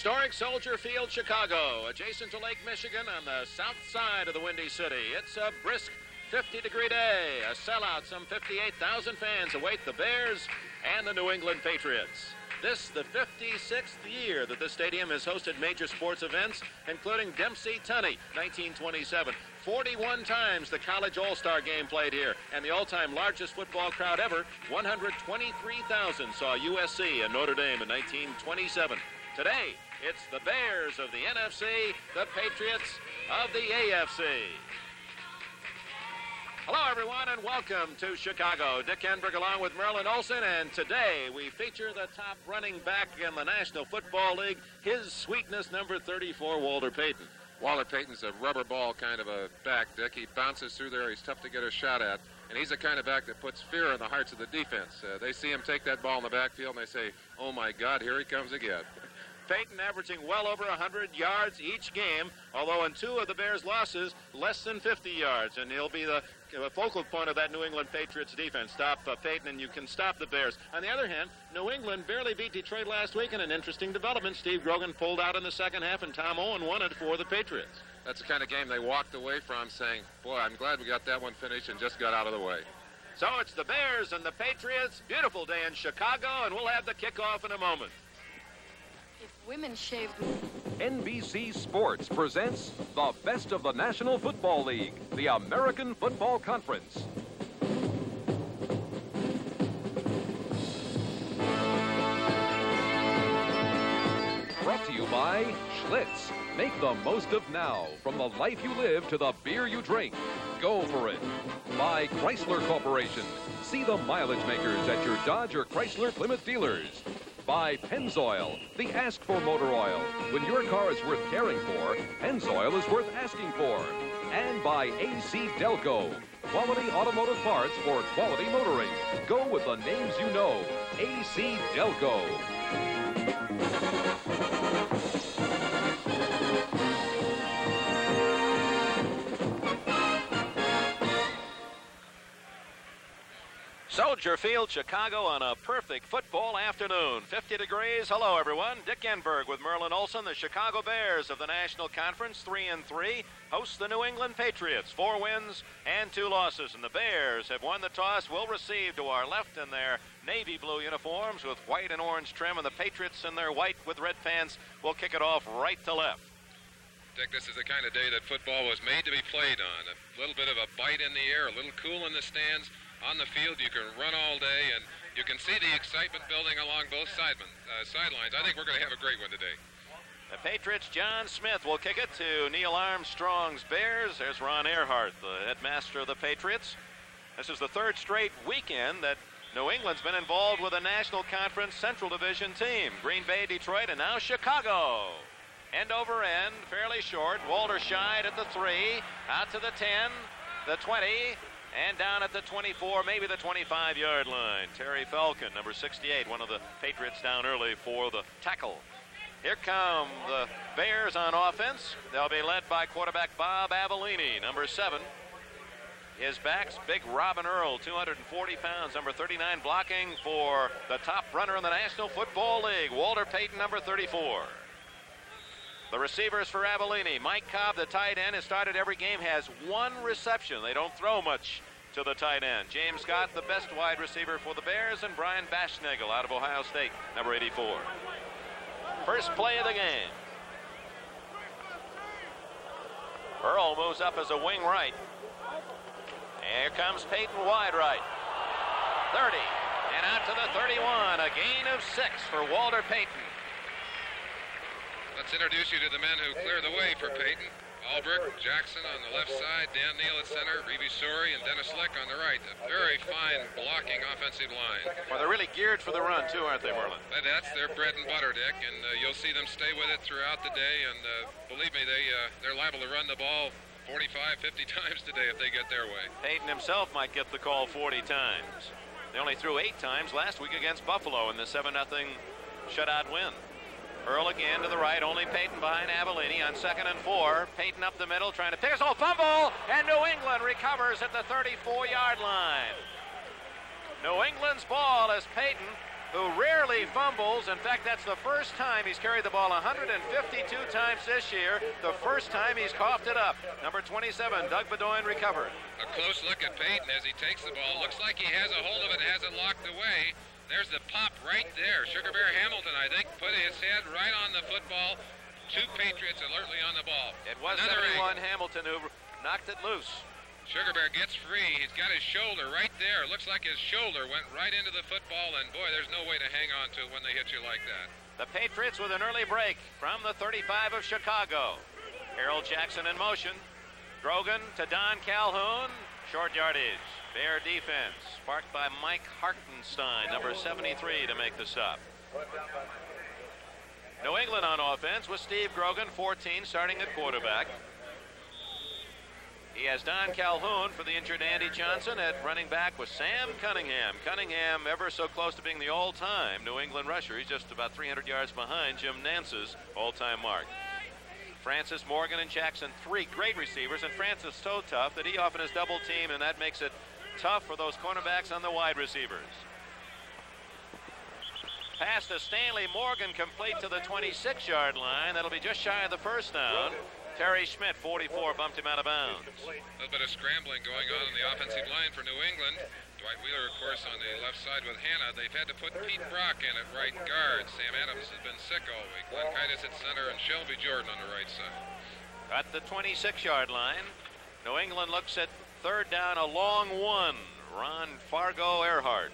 Historic Soldier Field, Chicago, adjacent to Lake Michigan on the south side of the Windy City. It's a brisk 50-degree day. A sellout, some 58,000 fans await the Bears and the New England Patriots. This, the 56th year that the stadium has hosted major sports events, including Dempsey Tunney, 1927. 41 times the College All-Star Game played here, and the all-time largest football crowd ever, 123,000, saw USC and Notre Dame in 1927. Today, it's the Bears of the NFC, the Patriots of the AFC. Hello, everyone, and welcome to Chicago. Dick Enberg along with Merlin Olsen, and today we feature the top running back in the National Football League, his sweetness, number 34, Walter Payton. Walter Payton's a rubber ball kind of a back, Dick. He bounces through there. He's tough to get a shot at, and he's the kind of back that puts fear in the hearts of the defense. They see him take that ball in the backfield, and they say, oh, my God, here he comes again. Payton averaging well over 100 yards each game, although in two of the Bears' losses, less than 50 yards. And he'll be the focal point of that New England Patriots defense. Stop Payton and you can stop the Bears. On the other hand, New England barely beat Detroit last week in an interesting development. Steve Grogan pulled out in the second half, and Tom Owen won it for the Patriots. That's the kind of game they walked away from saying, boy, I'm glad we got that one finished and just got out of the way. So it's the Bears and the Patriots. Beautiful day in Chicago, and we'll have the kickoff in a moment. If women shaved... NBC Sports presents the best of the National Football League, the American Football Conference. Brought to you by Schlitz. Make the most of now. From the life you live to the beer you drink. Go for it. By Chrysler Corporation. See the mileage makers at your Dodge or Chrysler Plymouth dealers. By Pennzoil, the Ask for Motor Oil. When your car is worth caring for, Pennzoil is worth asking for. And by AC Delco, quality automotive parts for quality motoring. Go with the names you know. AC Delco. Soldier Field, Chicago on a perfect football afternoon. 50 degrees. Hello, everyone. Dick Enberg with Merlin Olsen. The Chicago Bears of the National Conference, 3-3, host the New England Patriots. 4 wins and 2 losses. And the Bears have won the toss. Will receive to our left in their navy blue uniforms with white and orange trim. And the Patriots in their white with red pants will kick it off right to left. Dick, this is the kind of day that football was made to be played on. A little bit of a bite in the air, a little cool in the stands. On the field, you can run all day, and you can see the excitement building along both sidelines. I think we're going to have a great one today. The Patriots, John Smith will kick it to Neil Armstrong's Bears. There's Ron Earhart, the headmaster of the Patriots. This is the third straight weekend that New England's been involved with a National Conference Central Division team. Green Bay, Detroit, and now Chicago. End over end, fairly short. Walter Scheid at the 3, out to the 10, the 20, and down at the 24, maybe the 25-yard line. Terry Falcon, number 68, one of the Patriots down early for the tackle. Here come the Bears on offense. They'll be led by quarterback Bob Avellini, number 7. His back's big Robin Earl, 240 pounds, number 39, blocking for the top runner in the National Football League, Walter Payton, number 34. The receivers for Avellini. Mike Cobb, the tight end, has started every game, has 1 reception. They don't throw much to the tight end. James Scott, the best wide receiver for the Bears, and Brian Baschnagel out of Ohio State, number 84. First play of the game. Earl moves up as a wing right. Here comes Payton wide right. 30, and out to the 31. A gain of 6 for Walter Payton. Let's introduce you to the men who clear the way for Payton. Albrecht, Jackson on the left side, Dan Neal at center, Reeve Sori, and Dennis Leck on the right. A very fine blocking offensive line. Well, they're really geared for the run, too, aren't they, Merlin? That's their bread and butter, Dick, and you'll see them stay with it throughout the day, and believe me, they're liable to run the ball 45, 50 times today if they get their way. Payton himself might get the call 40 times. They only threw 8 times last week against Buffalo in the 7-0 shutout win. Earl again to the right, only Payton behind Avellini on 2nd and 4. Payton up the middle, trying to pick us. Oh, fumble! And New England recovers at the 34-yard line. New England's ball as Payton who rarely fumbles. In fact, that's the first time he's carried the ball 152 times this year. The first time he's coughed it up. Number 27, Doug Bedoin recovered. A close look at Payton as he takes the ball. Looks like he has a hold of it, has it locked away. There's the pop right there. Sugar Bear Hamilton, I think, put his head right on the football. Two Patriots alertly on the ball. It was Another 71 Hamilton who knocked it loose. Sugar Bear gets free. He's got his shoulder right there. Looks like his shoulder went right into the football, and boy, there's no way to hang on to it when they hit you like that. The Patriots with an early break from the 35 of Chicago. Harold Jackson in motion. Grogan to Don Calhoun. Short yardage. Bear defense, sparked by Mike Hartenstein, number 73, to make the stop. New England on offense with Steve Grogan, 14, starting at quarterback. He has Don Calhoun for the injured Andy Johnson. At running back with Sam Cunningham. Cunningham ever so close to being the all-time New England rusher. He's just about 300 yards behind Jim Nance's all-time mark. Francis, Morgan, and Jackson, three great receivers, and Francis so tough that he often is double teamed, and that makes it tough for those cornerbacks on the wide receivers. Pass to Stanley Morgan, complete to the 26-yard line. That'll be just shy of the first down. Terry Schmidt, 44, bumped him out of bounds. A little bit of scrambling going on the offensive line for New England. Dwight Wheeler, of course, on the left side with Hanna. They've had to put Pete Brock in at right guard. Sam Adams has been sick all week. Glenn Kiedis at center and Shelby Jordan on the right side. At the 26-yard line, New England looks at third down, a long one. Ron Fargo Earhart.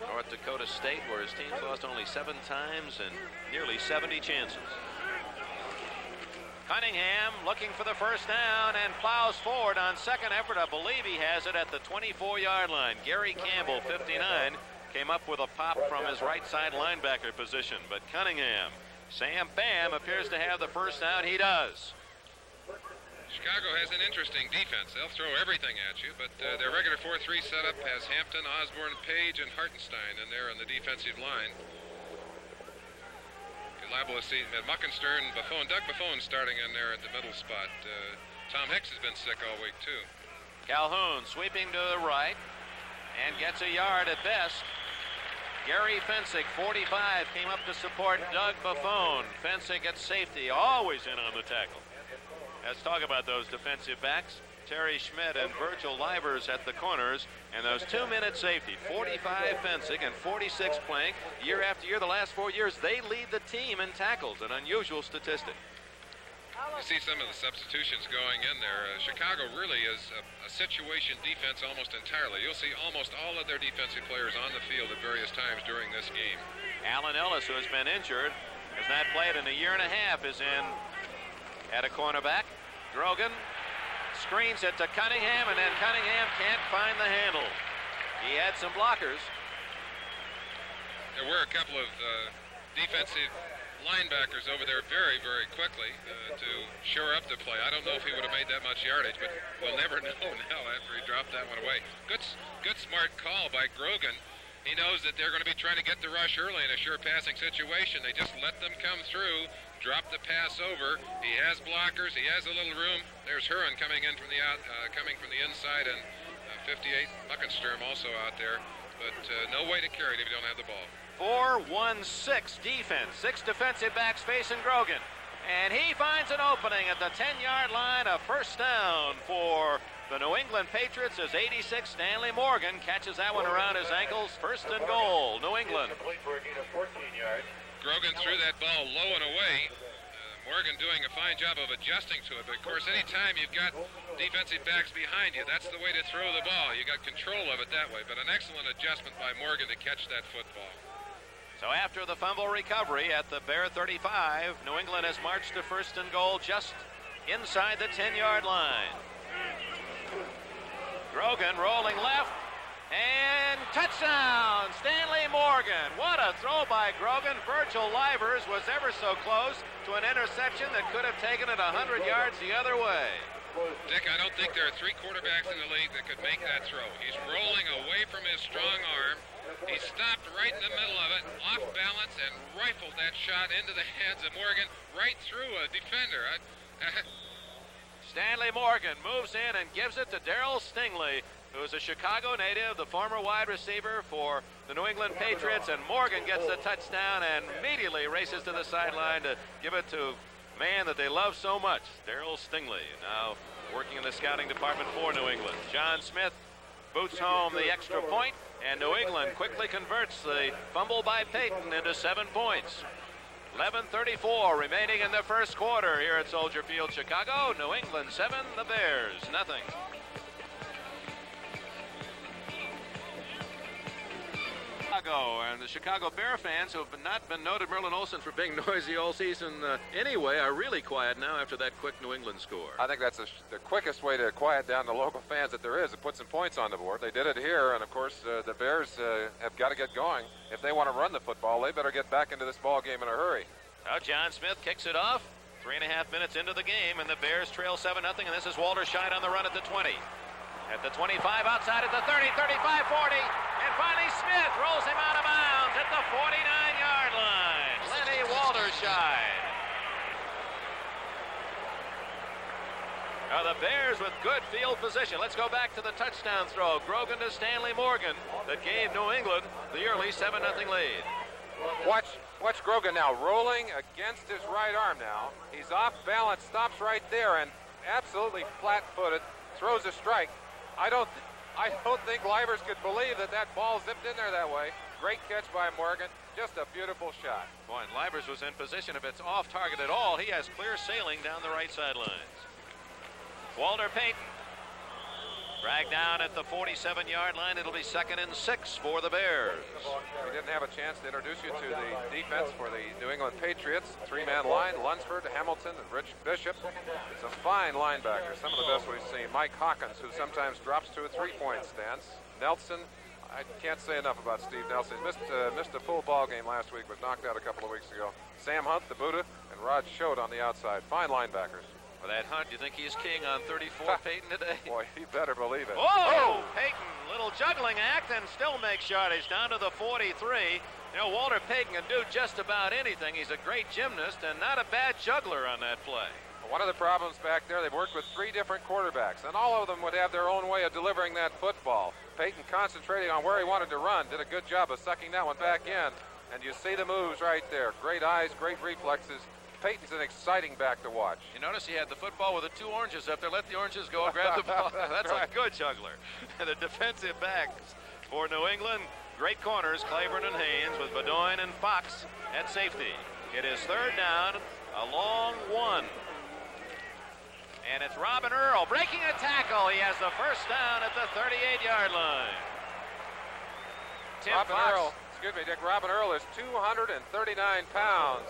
North Dakota State, where his team's lost only 7 times and nearly 70 chances. Cunningham looking for the first down and plows forward on second effort. I believe he has it at the 24-yard line. Gary Campbell, 59, came up with a pop from his right side linebacker position. But Cunningham, Sam Bam appears to have the first down. He does. Chicago has an interesting defense. They'll throw everything at you, but their regular 4-3 setup has Hampton, Osborne, Page, and Hartenstein in there on the defensive line. You're liable to see Muckenstern, Buffon, Doug Buffon starting in there at the middle spot. Tom Hicks has been sick all week, too. Calhoun sweeping to the right and gets a yard at best. Gary Fensick, 45, came up to support Doug Buffon. Fensick at safety, always in on the tackle. Let's talk about those defensive backs. Terry Schmidt and Virgil Livers at the corners, and those 2-minute safety, 45 Fensick and 46 Plank. Year after year, the last 4 years, they lead the team in tackles, an unusual statistic. You see some of the substitutions going in there. Chicago really is a situation defense almost entirely. You'll see almost all of their defensive players on the field at various times during this game. Alan Ellis, who has been injured, has not played in a year and a half, is in at a cornerback. Grogan screens it to Cunningham, and then Cunningham can't find the handle. He had some blockers. There were a couple of defensive linebackers over there very, very quickly to shore up the play. I don't know if he would have made that much yardage, but we'll never know now after he dropped that one away. Good smart call by Grogan. He knows that they're going to be trying to get the rush early in a sure passing situation. They just let them come through, drop the pass over. He has blockers. He has a little room. There's Huron coming in from the inside, and 58 Muckensturm also out there. But no way to carry it if you don't have the ball. 4-1-6 defense. 6 defensive backs facing Grogan. And he finds an opening at the 10-yard line. A first down for the New England Patriots as 86 Stanley Morgan catches that one around his ankles. First and goal, New England. Grogan threw that ball low and away. Morgan doing a fine job of adjusting to it. But, of course, anytime you've got defensive backs behind you, that's the way to throw the ball. You got control of it that way. But an excellent adjustment by Morgan to catch that football. So after the fumble recovery at the Bear 35, New England has marched to first and goal just inside the 10-yard line. Grogan rolling left, and touchdown, Stanley Morgan. What a throw by Grogan. Virgil Livers was ever so close to an interception that could have taken it 100 yards the other way. Dick, I don't think there are 3 quarterbacks in the league that could make that throw. He's rolling away from his strong arm. He stopped right in the middle of it, off balance, and rifled that shot into the hands of Morgan right through a defender. Stanley Morgan moves in and gives it to Darryl Stingley, who is a Chicago native, the former wide receiver for the New England Patriots, and Morgan gets the touchdown and immediately races to the sideline to give it to a man that they love so much, Darryl Stingley, now working in the scouting department for New England. John Smith boots home the extra point, and New England quickly converts the fumble by Peyton into 7 points. 11:34 remaining in the first quarter here at Soldier Field, Chicago. New England 7, the Bears nothing. Chicago, and the Chicago Bear fans, who have not been noted Merlin Olsen for being noisy all season anyway, are really quiet now after that quick New England score. I think that's the quickest way to quiet down the local fans that there is, to put some points on the board. They did it here, and of course the Bears have got to get going. If they want to run the football, they better get back into this ball game in a hurry. Now John Smith kicks it off. 3.5 minutes into the game, and the Bears trail 7-0, and this is Walter Scheid on the run at the 20. At the 25, outside at the 30, 35, 40, and finally Smith rolls him out of bounds at the 49-yard line. Lenny Walter Scheid. Now the Bears with good field position. Let's go back to the touchdown throw. Grogan to Stanley Morgan that gave New England the early 7-0 lead. Watch Grogan now rolling against his right arm now. He's off balance, stops right there, and absolutely flat-footed, throws a strike. I don't think Livers could believe that ball zipped in there that way. Great catch by Morgan. Just a beautiful shot. Boy, and Livers was in position. If it's off target at all, he has clear sailing down the right sidelines. Walter Payton dragged down at the 47-yard line. It'll be 2nd and 6 for the Bears. We didn't have a chance to introduce you to the defense for the New England Patriots. 3-man line, Lunsford, Hamilton, and Rich Bishop. It's a fine linebacker, some of the best we've seen. Mike Hawkins, who sometimes drops to a 3-point stance. Nelson, I can't say enough about Steve Nelson. Missed a full ball game last week, was knocked out a couple of weeks ago. Sam Hunt, the Buddha, and Rod Schode on the outside. Fine linebackers. For that Hunt, you think he's king on 34 Peyton today? Boy, he better believe it. Oh! Peyton, little juggling act, and still makes yardage down to the 43. You know, Walter Payton can do just about anything. He's a great gymnast and not a bad juggler on that play. One of the problems back there, they've worked with 3 different quarterbacks, and all of them would have their own way of delivering that football. Payton concentrating on where he wanted to run, did a good job of sucking that one back in, and you see the moves right there. Great eyes, great reflexes. Peyton's an exciting back to watch. You notice he had the football with the 2 oranges up there. Let the oranges go and grab the ball. That's right. A good juggler. And the defensive backs for New England, great corners, Claiborne and Haynes, with Bedoin and Fox at safety. It is 3rd down, a long 1. And it's Robin Earl breaking a tackle. He has the first down at the 38-yard line. Robin Earl is 239 pounds.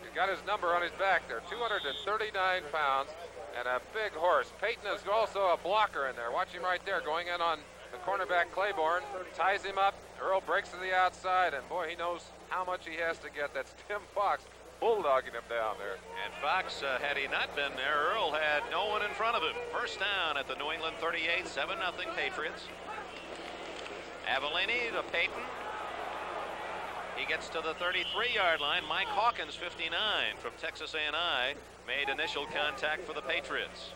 He's got his number on his back there, 239 pounds, and a big horse. Peyton is also a blocker in there. Watch him right there, going in on the cornerback Claiborne, ties him up. Earl breaks to the outside, and boy, he knows how much he has to get. That's Tim Fox bulldogging him down there. And Fox, had he not been there, Earl had no one in front of him. First down at the New England 38, 7-0 Patriots. Avellini to Peyton. He gets to the 33-yard line. Mike Hawkins, 59, from Texas A&I, made initial contact for the Patriots.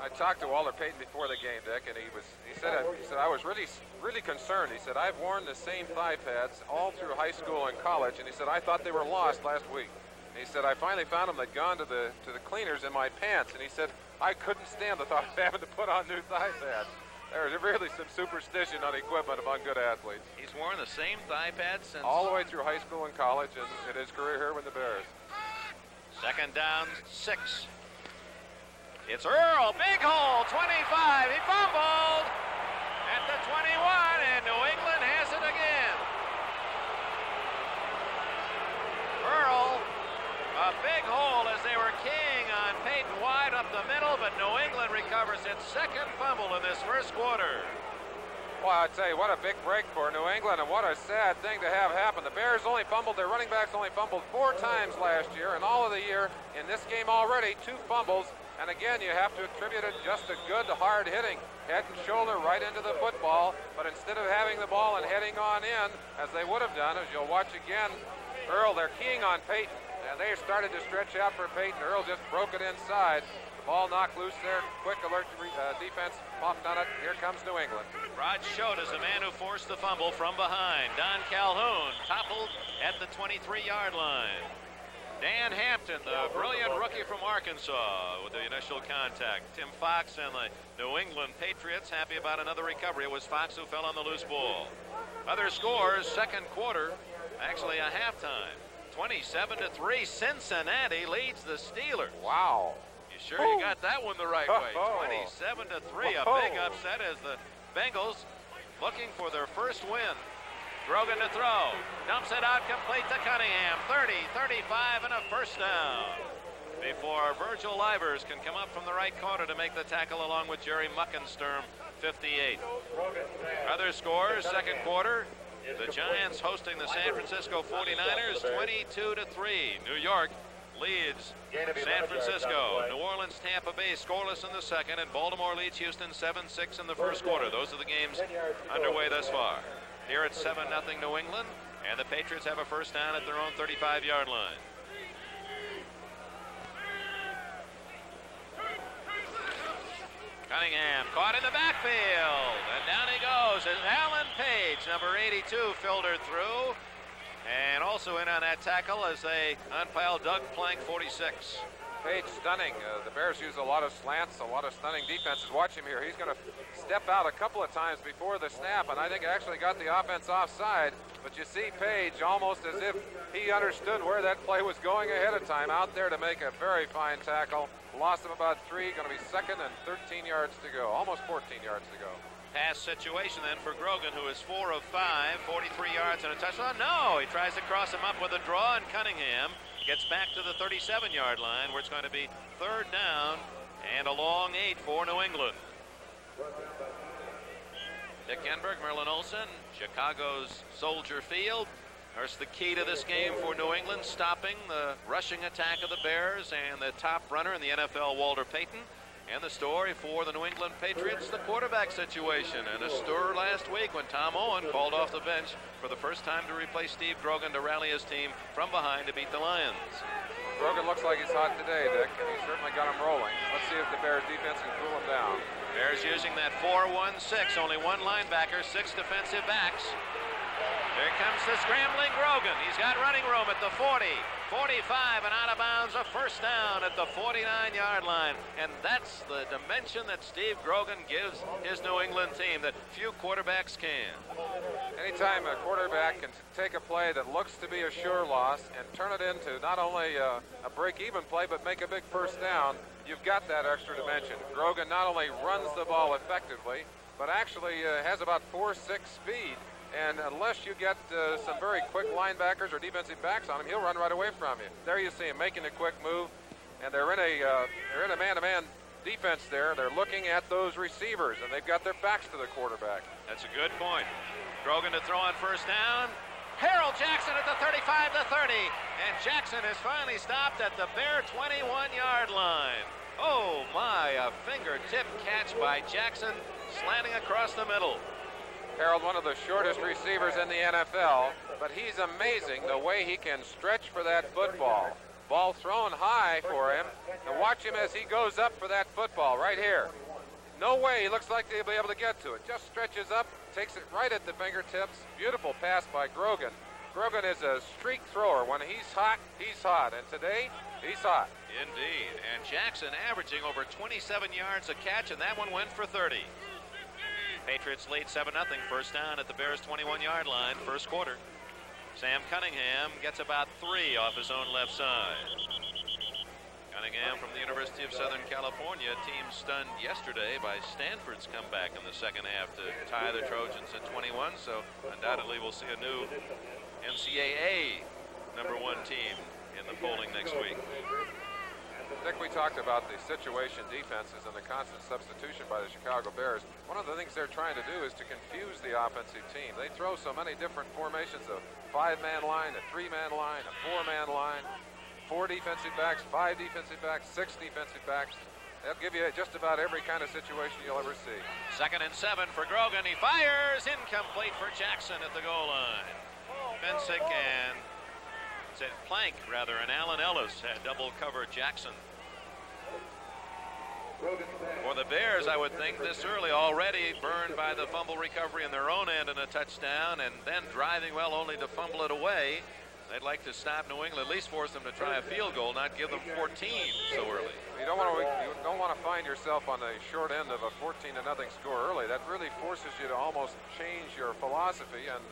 I talked to Walter Payton before the game, Dick, and he said I was really concerned. He said, I've worn the same thigh pads all through high school and college, and he said, I thought they were lost last week. And he said, I finally found them. They'd gone to the cleaners in my pants, and he said, I couldn't stand the thought of having to put on new thigh pads. There's really some superstition on equipment among good athletes. He's worn the same thigh pads since... all the way through high school and college, and in his career here with the Bears. 2nd down, 6. It's Earl, big hole, 25. He fumbled at the 21, and New England has it again. Earl, a big hole as they were keying on Peyton wide up the middle, but New England recovers its 2nd fumble in this first quarter. Well, I tell you, what a big break for New England, and what a sad thing to have happen. The Bears only fumbled, their running backs only fumbled 4 times last year, and all of the year in this game already, 2 fumbles. And again, you have to attribute it just to good, hard hitting, head and shoulder right into the football. But instead of having the ball and heading on in, as they would have done, as you'll watch again, Earl, they're keying on Peyton, and they started to stretch out for Peyton. Earl just broke it inside. The ball knocked loose there. Quick alert defense. Popped on it. Here comes New England. Rod Schott is the man who forced the fumble from behind. Don Calhoun toppled at the 23-yard line. Dan Hampton, the brilliant rookie from Arkansas, with the initial contact. Tim Fox and the New England Patriots happy about another recovery. It was Fox who fell on the loose ball. Other scores, second quarter, actually a halftime. 27-3, Cincinnati leads the Steelers. Wow. You sure you got that one the right way? 27-3, a big upset as the Bengals looking for their first win. Grogan to throw, dumps it out complete to Cunningham, 30, 35, and a first down. Before Virgil Livers can come up from the right corner to make the tackle along with Jerry Muckensturm, 58. Other scores, second quarter, the Giants hosting the San Francisco 49ers, 22-3. New York leads San Francisco. New Orleans, Tampa Bay scoreless in the second, and Baltimore leads Houston 7-6 in the first quarter. Those are the games underway thus far. Here it's 7-0 New England, and the Patriots have a first down at their own 35-yard line. Cunningham caught in the backfield, and down he goes. And Alan Page, number 82, filtered through, and also in on that tackle as they unpile Doug Plank, 46. Page stunning. The Bears use a lot of slants, a lot of stunning defenses. Watch him here. He's going to step out a couple of times before the snap, and I think actually got the offense offside. But you see Page almost as if he understood where that play was going ahead of time, out there to make a very fine tackle. Loss of about 3, going to be second and 13 yards to go, almost 14 yards to go. Pass situation then for Grogan, who is 4 of 5, 43 yards and a touchdown. No, he tries to cross him up with a draw, and Cunningham gets back to the 37-yard line, where it's going to be third down and a long 8 for New England. Dick Enberg, Merlin Olsen, Chicago's Soldier Field. There's the key to this game for New England, stopping the rushing attack of the Bears and the top runner in the NFL, Walter Payton. And the story for the New England Patriots, the quarterback situation. And a stir last week when Tom Owen called off the bench for the first time to replace Steve Grogan to rally his team from behind to beat the Lions. Grogan looks like he's hot today, Dick, and he certainly got him rolling. Let's see if the Bears defense can cool him down. Bears using that 4-1-6, only one linebacker, 6 defensive backs. Here comes the scrambling Grogan. He's got running room at the 40, 45, and out of bounds, a first down at the 49-yard line. And that's the dimension that Steve Grogan gives his New England team that few quarterbacks can. Anytime a quarterback can take a play that looks to be a sure loss and turn it into not only a break-even play, but make a big first down, you've got that extra dimension. Grogan not only runs the ball effectively, but actually has about 4.6 speed. And unless you get some very quick linebackers or defensive backs on him, he'll run right away from you. There you see him making a quick move, and they're in a man-to-man defense there. They're looking at those receivers, and they've got their backs to the quarterback. That's a good point. Grogan to throw on first down. Harold Jackson at the 35, the 30, and Jackson is finally stopped at the Bear 21-yard line. Oh my, a fingertip catch by Jackson, slanting across the middle. Harold, one of the shortest receivers in the NFL, but he's amazing the way he can stretch for that football. Ball thrown high for him, and watch him as he goes up for that football right here. No way, he looks like he'll be able to get to it. Just stretches up, takes it right at the fingertips. Beautiful pass by Grogan. Grogan is a streak thrower. When he's hot, and today, he's hot. Indeed, and Jackson averaging over 27 yards a catch, and that one went for 30. Patriots lead 7-0, first down at the Bears' 21-yard line, first quarter. Sam Cunningham gets about 3 off his own left side. Cunningham from the University of Southern California, team stunned yesterday by Stanford's comeback in the second half to tie the Trojans at 21, so undoubtedly we'll see a new NCAA #1 team in the polling next week. Dick, we talked about the situation defenses and the constant substitution by the Chicago Bears. One of the things they're trying to do is to confuse the offensive team. They throw so many different formations, a 5-man line, a 3-man line, a 4-man line, 4 defensive backs, 5 defensive backs, 6 defensive backs. They'll give you just about every kind of situation you'll ever see. 2nd and 7 for Grogan. He fires, incomplete for Jackson at the goal line. Bensick and Plank, rather, and Allen Ellis had double cover Jackson. For the Bears, I would think this early already burned by the fumble recovery in their own end and a touchdown, and then driving well only to fumble it away. They'd like to stop New England, at least force them to try a field goal, not give them 14 so early. You don't want to find yourself on the short end of a 14-0 score early. That really forces you to almost change your philosophy and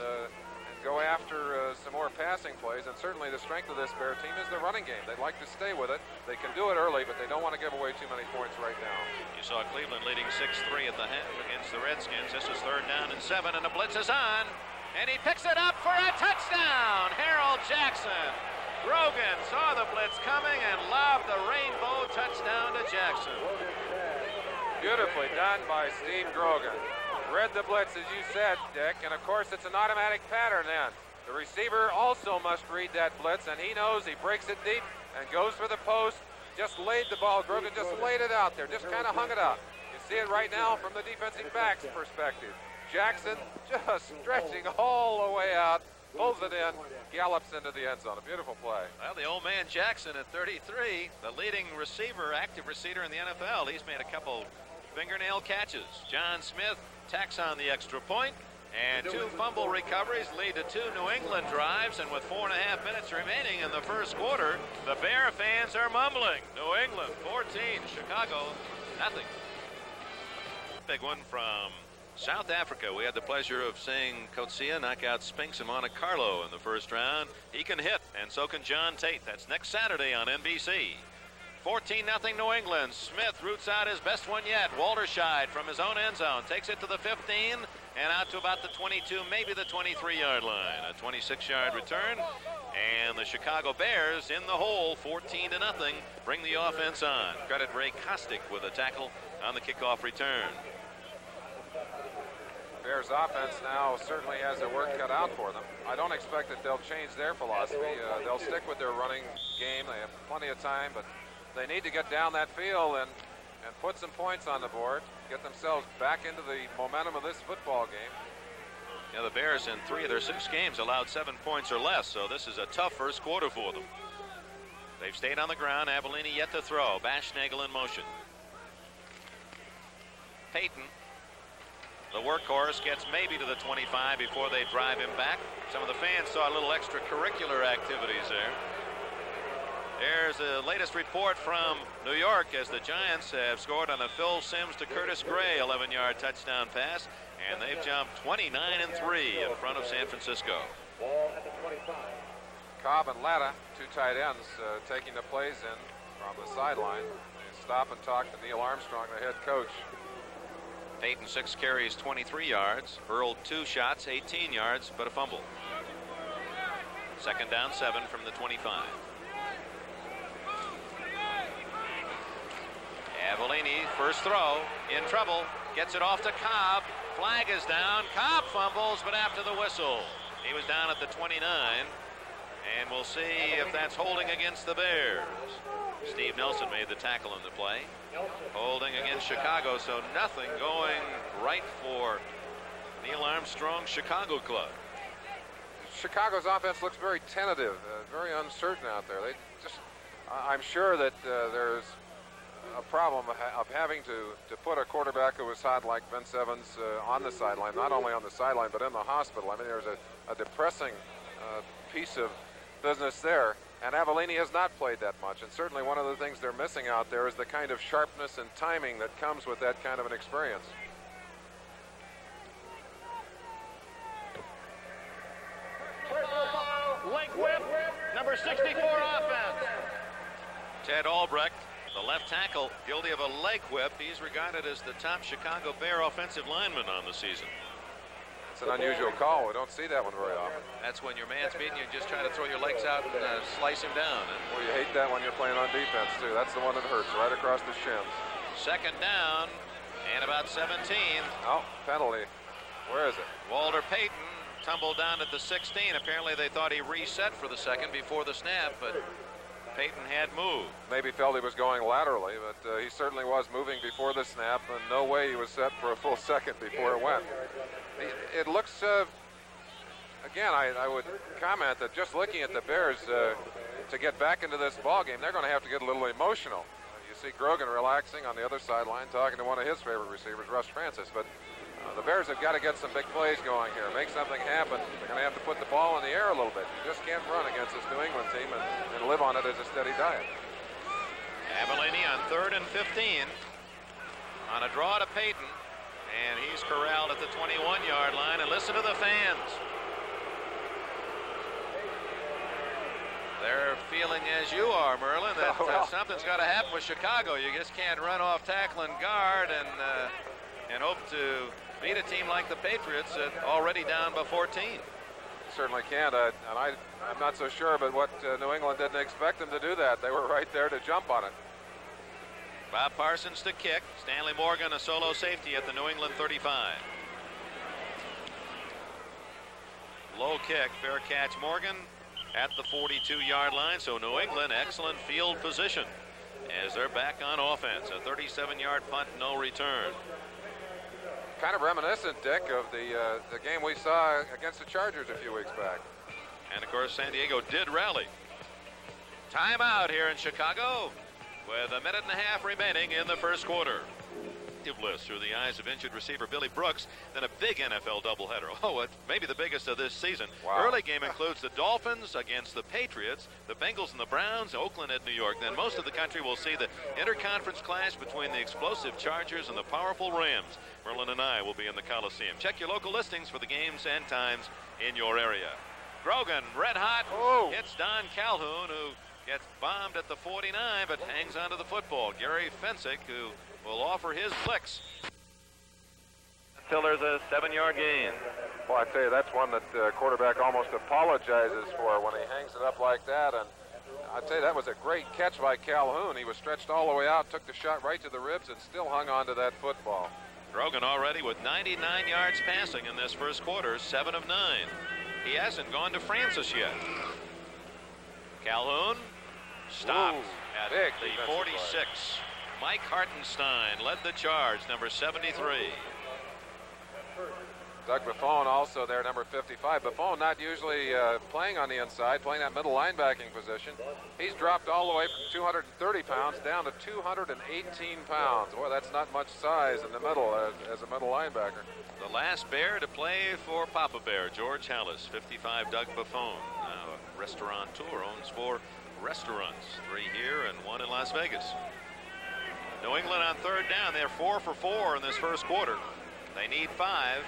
go after some more passing plays. And certainly the strength of this Bear team is the running game. They'd like to stay with it. They can do it early, but they don't want to give away too many points right now. You saw Cleveland leading 6-3 at the half against the Redskins. This is 3rd down and 7, and the blitz is on. And he picks it up for a touchdown. Harold Jackson. Grogan saw the blitz coming and lobbed the rainbow touchdown to Jackson. Beautifully done by Steve Grogan. Read the blitz, as you said, Dick, and of course it's an automatic pattern then. The receiver also must read that blitz, and he knows he breaks it deep and goes for the post. Just laid the ball. Grogan just laid it out there, just kind of hung it up. You see it right now from the defensive back's perspective. Jackson just stretching all the way out, pulls it in, gallops into the end zone. A beautiful play. Well, the old man Jackson at 33, the leading receiver, active receiver in the NFL. He's made a couple fingernail catches. John Smith tacks on the extra point, and 2 fumble recoveries lead to 2 New England drives, and with 4.5 minutes remaining in the first quarter, the Bear fans are mumbling. New England 14, Chicago nothing. Big one from South Africa. We had the pleasure of seeing Coetzee knock out Spinks in Monte Carlo in the first round. He can hit, and so can John Tate. That's next Saturday on NBC. 14-0 New England. Smith roots out his best one yet. Walterscheid from his own end zone takes it to the 15 and out to about the 22, maybe the 23-yard line. A 26-yard return, and the Chicago Bears in the hole, 14-0. Bring the offense on. Credit Ray Kostick with a tackle on the kickoff return. Bears offense now certainly has their work cut out for them. I don't expect that they'll change their philosophy. They'll stick with their running game. They have plenty of time, but they need to get down that field and put some points on the board, get themselves back into the momentum of this football game. Yeah, the Bears in 3 of their 6 games allowed 7 points or less, so this is a tough first quarter for them. They've stayed on the ground. Avellini yet to throw. Bashnagel in motion. Payton, the workhorse, gets maybe to the 25 before they drive him back. Some of the fans saw a little extracurricular activities there. There's the latest report from New York as the Giants have scored on a Phil Simms to Curtis Gray 11-yard touchdown pass, and they've jumped 29-3 in front of San Francisco. Cobb and Latta, 2 tight ends, taking the plays in from the sideline. They stop and talk to Neil Armstrong, the head coach. Payton 6 carries, 23 yards. Hurled 2 shots, 18 yards, but a fumble. 2nd down, 7 from the 25. Avellini, first throw, in trouble, gets it off to Cobb. Flag is down. Cobb fumbles, but after the whistle. He was down at the 29, and we'll see if that's holding against the Bears. Steve Nelson made the tackle in the play. Holding against Chicago, so nothing going right for Neil Armstrong's Chicago club. Chicago's offense looks very tentative, very uncertain out there. They just, I'm sure that there's a problem of having to put a quarterback who was hot like Vince Evans on the sideline, not only on the sideline, but in the hospital. I mean, there's a depressing piece of business there. And Avellini has not played that much, and certainly one of the things they're missing out there is the kind of sharpness and timing that comes with that kind of an experience. Leg whip, number 64 offense. Ted Albrecht, the left tackle, guilty of a leg whip. He's regarded as the top Chicago Bear offensive lineman on the season. It's an unusual call. We don't see that one very often. That's when your man's beating you, just try to throw your legs out and slice him down. Well, you hate that when you're playing on defense, too. That's the one that hurts, right across the shins. 2nd down and about 17. Oh, penalty. Where is it? Walter Payton tumbled down at the 16. Apparently they thought he reset for the second before the snap, but Payton had moved. Maybe felt he was going laterally, but he certainly was moving before the snap, and no way he was set for a full second before it went. It looks, again, I would comment that just looking at the Bears to get back into this ball game, they're going to have to get a little emotional. You see Grogan relaxing on the other sideline, talking to one of his favorite receivers, Russ Francis. But the Bears have got to get some big plays going here, make something happen. They're going to have to put the ball in the air a little bit. You just can't run against this New England team and live on it as a steady diet. Avellini on 3rd and 15 on a draw to Payton, and he's corralled at the 21-yard line. And listen to the fans. They're feeling as you are, Merlin, that something's got to happen with Chicago. You just can't run off tackle and guard and hope to beat a team like the Patriots already down by 14. Certainly can't, and I'm not so sure, but what New England didn't expect them to do that. They were right there to jump on it. Bob Parsons to kick. Stanley Morgan a solo safety at the New England 35. Low kick, fair catch Morgan at the 42-yard line. So New England, excellent field position as they're back on offense. A 37-yard punt, no return. Kind of reminiscent, Dick, of the game we saw against the Chargers a few weeks back. And of course, San Diego did rally. Timeout here in Chicago with a minute and a half remaining in the first quarter. List through the eyes of injured receiver Billy Brooks, then a big NFL doubleheader. Oh, it's maybe the biggest of this season. Wow. Early game includes the Dolphins against the Patriots, the Bengals and the Browns, Oakland at New York. Then most of the country will see the interconference clash between the explosive Chargers and the powerful Rams. Merlin and I will be in the Coliseum. Check your local listings for the games and times in your area. Grogan, red hot, hits Don Calhoun, who gets bombed at the 49, but hangs onto the football. Gary Fensick, who will offer his flicks until there's a 7-yard gain. Well, I tell you, that's one that the quarterback almost apologizes for when he hangs it up like that. And I tell you, that was a great catch by Calhoun. He was stretched all the way out, took the shot right to the ribs, and still hung on to that football. Grogan already with 99 yards passing in this first quarter, 7 of 9. He hasn't gone to Francis yet. Calhoun stopped at the 46. Mike Hartenstein led the charge, number 73. Doug Buffon also there, number 55. Buffon not usually playing on the inside, playing that middle linebacking position. He's dropped all the way from 230 pounds down to 218 pounds. Boy, that's not much size in the middle as a middle linebacker. The last Bear to play for Papa Bear, George Hallis, 55, Doug Buffon. Now a restaurateur, owns 4 restaurants, 3 here and 1 in Las Vegas. New England on 3rd down. They're 4 for 4 in this first quarter. They need 5.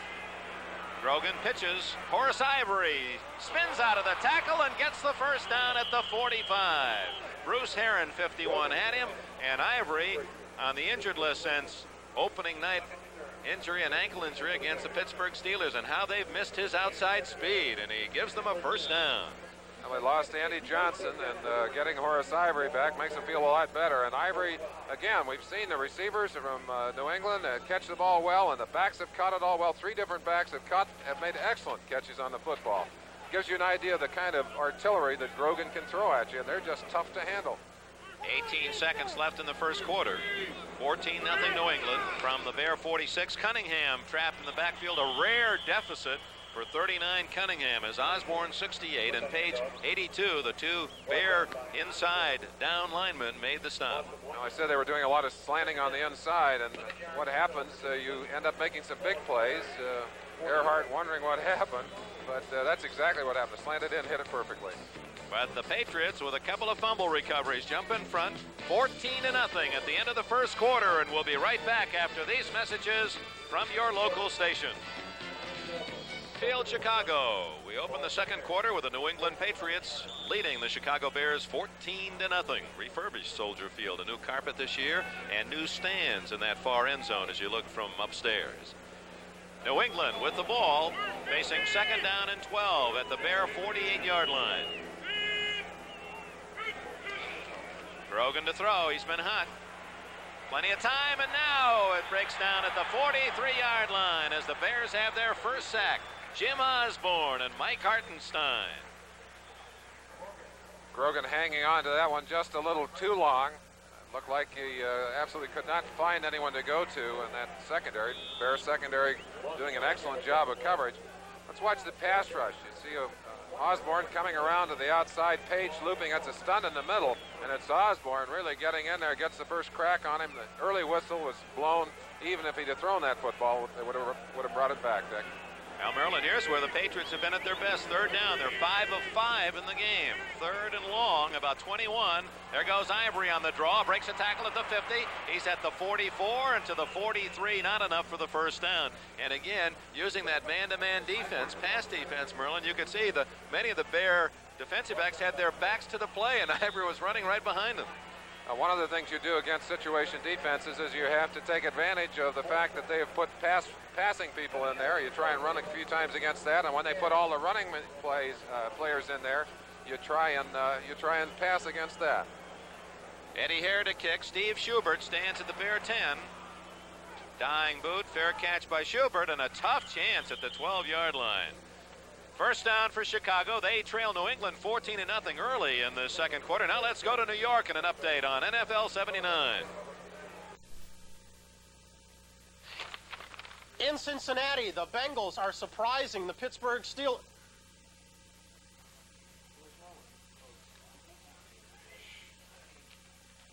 Grogan pitches. Horace Ivory spins out of the tackle and gets the first down at the 45. Bruce Herron, 51, had him, and Ivory on the injured list since opening night injury, an ankle injury against the Pittsburgh Steelers, and how they've missed his outside speed, and he gives them a first down. Well, they lost Andy Johnson, and getting Horace Ivory back makes them feel a lot better. And Ivory, again, we've seen the receivers from New England catch the ball well, and the backs have caught it all well. 3 different backs have made excellent catches on the football. Gives you an idea of the kind of artillery that Grogan can throw at you, and they're just tough to handle. 18 seconds left in the first quarter. 14-0 New England from the Bear 46. Cunningham trapped in the backfield, a rare deficit for 39 Cunningham as Osborne 68 and Page 82, the 2 Bear inside down linemen, made the stop. Now, I said they were doing a lot of slanting on the inside, and what happens, you end up making some big plays. Earhart wondering what happened, but that's exactly what happened. Slanted in, hit it perfectly. But the Patriots, with a couple of fumble recoveries, jump in front 14-0 at the end of the first quarter, and we'll be right back after these messages from your local station. Field, Chicago. We open the second quarter with the New England Patriots leading the Chicago Bears 14-0. Refurbished Soldier Field, a new carpet this year, and new stands in that far end zone as you look from upstairs. New England with the ball, facing 2nd down and 12 at the Bear 48-yard line. Grogan to throw. He's been hot. Plenty of time, and now it breaks down at the 43-yard line as the Bears have their first sack. Jim Osborne and Mike Hartenstein. Grogan hanging on to that one just a little too long. Looked like he absolutely could not find anyone to go to in that secondary. Bears secondary doing an excellent job of coverage. Let's watch the pass rush. You see Osborne coming around to the outside. Page looping. That's a stunt in the middle. And it's Osborne really getting in there. Gets the first crack on him. The early whistle was blown. Even if he'd have thrown that football, they would have brought it back, Dick. Now, Maryland, here's where the Patriots have been at their best. Third down. They're 5 of 5 in the game. Third and long, about 21. There goes Ivory on the draw. Breaks a tackle at the 50. He's at the 44 and to the 43. Not enough for the first down. And again, using that man-to-man defense, pass defense, Maryland, you can see many of the Bear defensive backs had their backs to the play, and Ivory was running right behind them. One of the things you do against situation defenses is you have to take advantage of the fact that they have put passing people in there. You try and run a few times against that, and when they put all the running players in there, you try and pass against that. Eddie Hare to kick. Steve Schubert stands at the Bear 10. Dying boot, fair catch by Schubert, and a tough chance at the 12-yard line. First down for Chicago. They trail New England 14-0 early in the second quarter. Now let's go to New York and an update on NFL 79. In Cincinnati, the Bengals are surprising the Pittsburgh Steelers.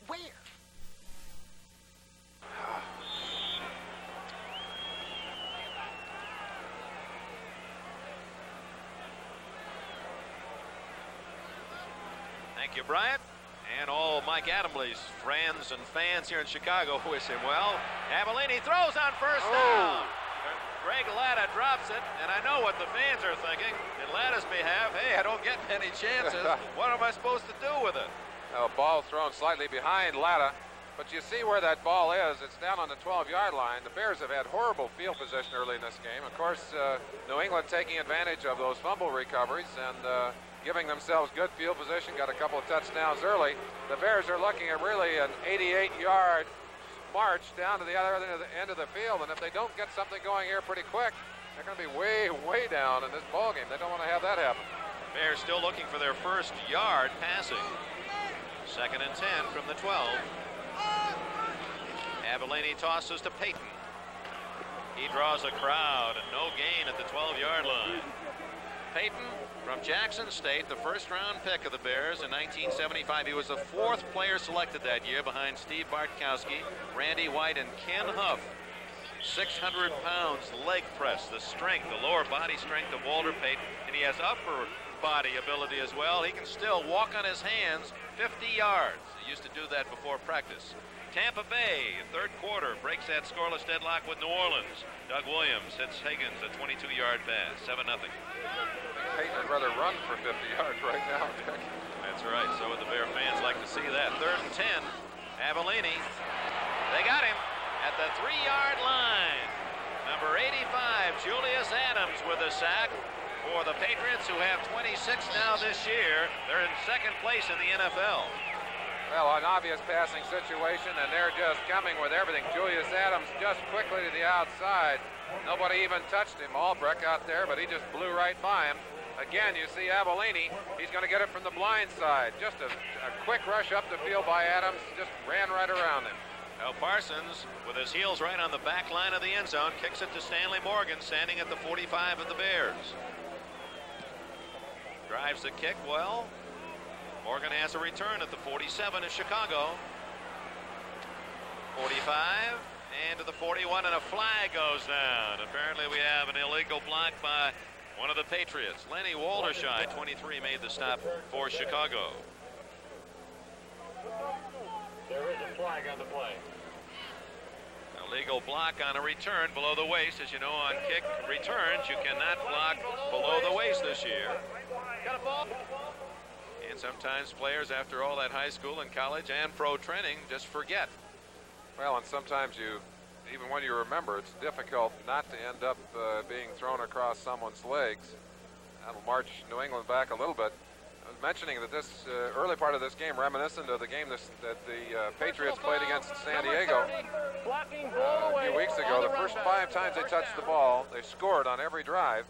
Where? Thank you, Bryant. And all Mike Adamley's friends and fans here in Chicago wish him well. Avellini throws on first down. Greg Latta drops it, and I know what the fans are thinking. In Latta's behalf, hey, I don't get many chances. What am I supposed to do with it? A ball thrown slightly behind Latta, but you see where that ball is. It's down on the 12-yard line. The Bears have had horrible field position early in this game. Of course, New England taking advantage of those fumble recoveries and giving themselves good field position, got a couple of touchdowns early. The Bears are looking at really an 88-yard march down to the other end of the field, and if they don't get something going here pretty quick, they're going to be way, way down in this ball game. They don't want to have that happen. Bears still looking for their first yard passing. Second and 10 from the 12. Avellini tosses to Payton. He draws a crowd and no gain at the 12-yard line. Payton from Jackson State, the first-round pick of the Bears in 1975. He was the fourth player selected that year behind Steve Bartkowski, Randy White, and Ken Huff. 600 pounds leg press, the strength, the lower body strength of Walter Payton, and he has upper body ability as well. He can still walk on his hands 50 yards. He used to do that before practice. Tampa Bay, third quarter, breaks that scoreless deadlock with New Orleans. Doug Williams hits Higgins a 22-yard pass, 7-0. Payton would rather run for 50 yards right now, Dick. That's right. So would the Bear fans like to see that. Third and 10. Avellini. They got him at the 3-yard line. Number 85, Julius Adams with a sack for the Patriots, who have 26 now this year. They're in second place in the NFL. Well, an obvious passing situation, and they're just coming with everything. Julius Adams just quickly to the outside. Nobody even touched him. Albrecht out there, but he just blew right by him. Again, you see Avellini. He's going to get it from the blind side. Just a quick rush up the field by Adams. Just ran right around him. Now Parsons, with his heels right on the back line of the end zone, kicks it to Stanley Morgan, standing at the 45 of the Bears. Drives the kick well. Morgan has a return at the 47 of Chicago. 45 and to the 41, and a flag goes down. Apparently we have an illegal block by one of the Patriots. Lenny Waldershire, 23, made the stop for Chicago. There is a flag on the play. Illegal block on a return below the waist. As you know, on kick returns, you cannot block below the waist this year. Got a ball? And sometimes players, after all that high school and college and pro training, just forget. Well, and sometimes even when you remember, it's difficult not to end up being thrown across someone's legs. That'll march New England back a little bit. I was mentioning that this early part of this game, reminiscent of the game that the Patriots played against San Diego a few weeks ago. The first 5 times they touched the ball, they scored on every drive.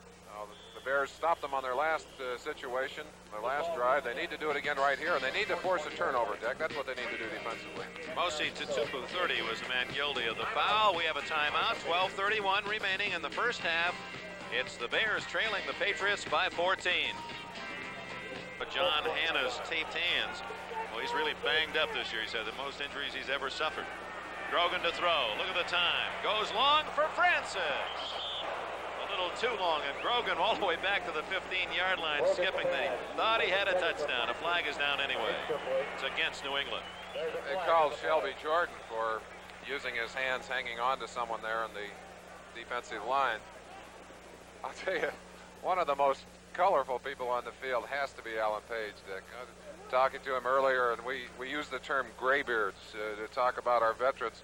The Bears stopped them on their last situation, their last drive. They need to do it again right here, and they need to force a turnover, Dick. That's what they need to do defensively. Mosi Tutupu, 30, was the man guilty of the foul. We have a timeout. 12:31 remaining in the first half. It's the Bears trailing the Patriots by 14. But John Hanna's taped hands, well, he's really banged up this year. He said the most injuries he's ever suffered. Grogan to throw. Look at the time. Goes long for Francis. A little too long, and Grogan all the way back to the 15-yard line, skipping. They thought he had a touchdown. A flag is down anyway. It's against New England. They called Shelby Jordan for using his hands hanging on to someone there on the defensive line. I'll tell you, one of the most colorful people on the field has to be Alan Page, Dick. Talking to him earlier, and we use the term graybeards to talk about our veterans.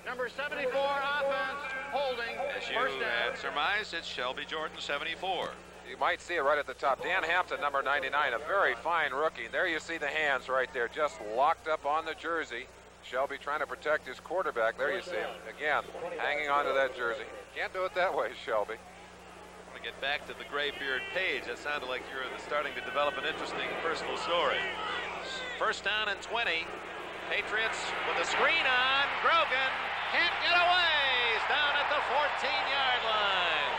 Number 74 offense, holding. As you had surmised, it's Shelby Jordan, 74. You might see it right at the top. Dan Hampton, number 99, a very fine rookie. There you see the hands right there, just locked up on the jersey. Shelby trying to protect his quarterback. There you see him, again, hanging onto that jersey. Can't do it that way, Shelby. To get back to the graybeard Page, that sounded like you were starting to develop an interesting personal story. First down and 20. Patriots with the screen on. Grogan can't get away. He's down at the 14-yard line.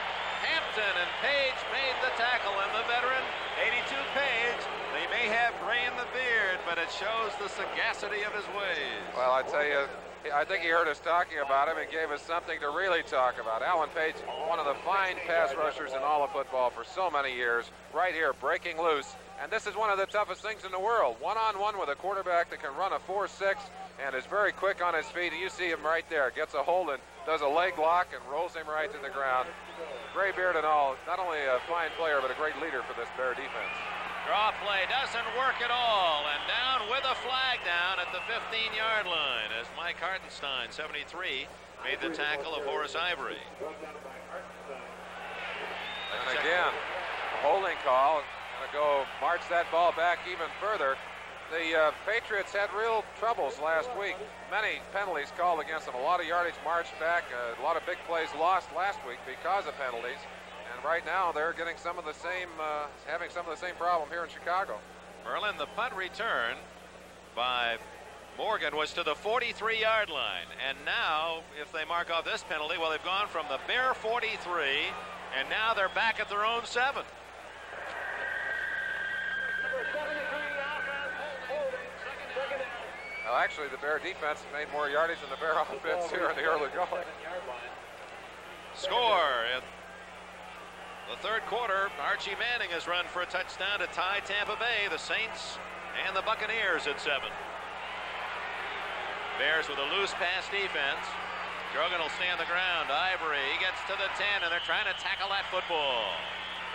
Hampton and Page made the tackle, and the veteran, 82 Page, they may have gray in the beard, but it shows the sagacity of his ways. Well, I tell you, I think he heard us talking about him and gave us something to really talk about. Alan Page, one of the fine pass rushers in all of football for so many years, right here breaking loose. And this is one of the toughest things in the world. One-on-one with a quarterback that can run a 4.6 and is very quick on his feet. And you see him right there, gets a hold and does a leg lock and rolls him right to the ground. Gray beard and all, not only a fine player, but a great leader for this Bear defense. Draw play doesn't work at all, and down with a flag down at the 15-yard line as Mike Hartenstein, 73, made the tackle of Horace Ivory. And again, a holding call. Gonna go march that ball back even further. The Patriots had real troubles last week. Many penalties called against them. A lot of yardage marched back. A lot of big plays lost last week because of penalties. And right now they're getting some of the same, having some of the same problem here in Chicago. Merlin, the punt return by Morgan was to the 43-yard line. And now, if they mark off this penalty, well, they've gone from the Bear 43, and now they're back at their own 7. Well, actually, the Bear defense made more yardage than the Bear offense here in the early going. Score in the third quarter. Archie Manning has run for a touchdown to tie Tampa Bay. The Saints and the Buccaneers at 7. Bears with a loose pass defense. Grogan will stay on the ground. Ivory, he gets to the 10, and they're trying to tackle that football.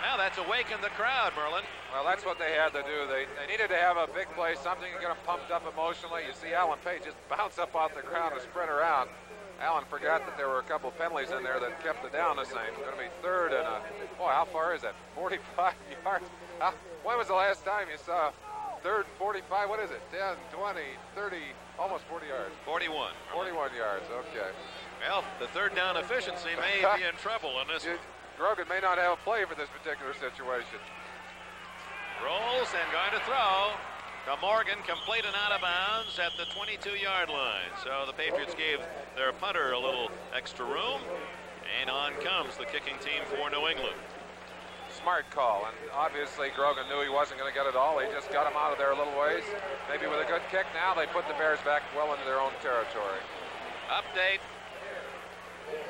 Well, that's awakened the crowd, Merlin. Well, that's what they had to do. They needed to have a big play, something to get them pumped up emotionally. You see Alan Page just bounce up off the ground and sprint around. Alan forgot that there were a couple of penalties in there that kept it down the same. It's going to be third and boy, how far is that? 45 yards. When was the last time you saw third 45? What is it? 10, 20, 30, almost 40 yards. 41. 41 yards, okay. Well, the third down efficiency may be in trouble in this one. Grogan may not have a play for this particular situation. Rolls and going to throw to Morgan, complete and out of bounds at the 22-yard line. So the Patriots gave their punter a little extra room, and on comes the kicking team for New England. Smart call, and obviously Grogan knew he wasn't going to get it all. He just got him out of there a little ways. Maybe with a good kick now, they put the Bears back well into their own territory. Update.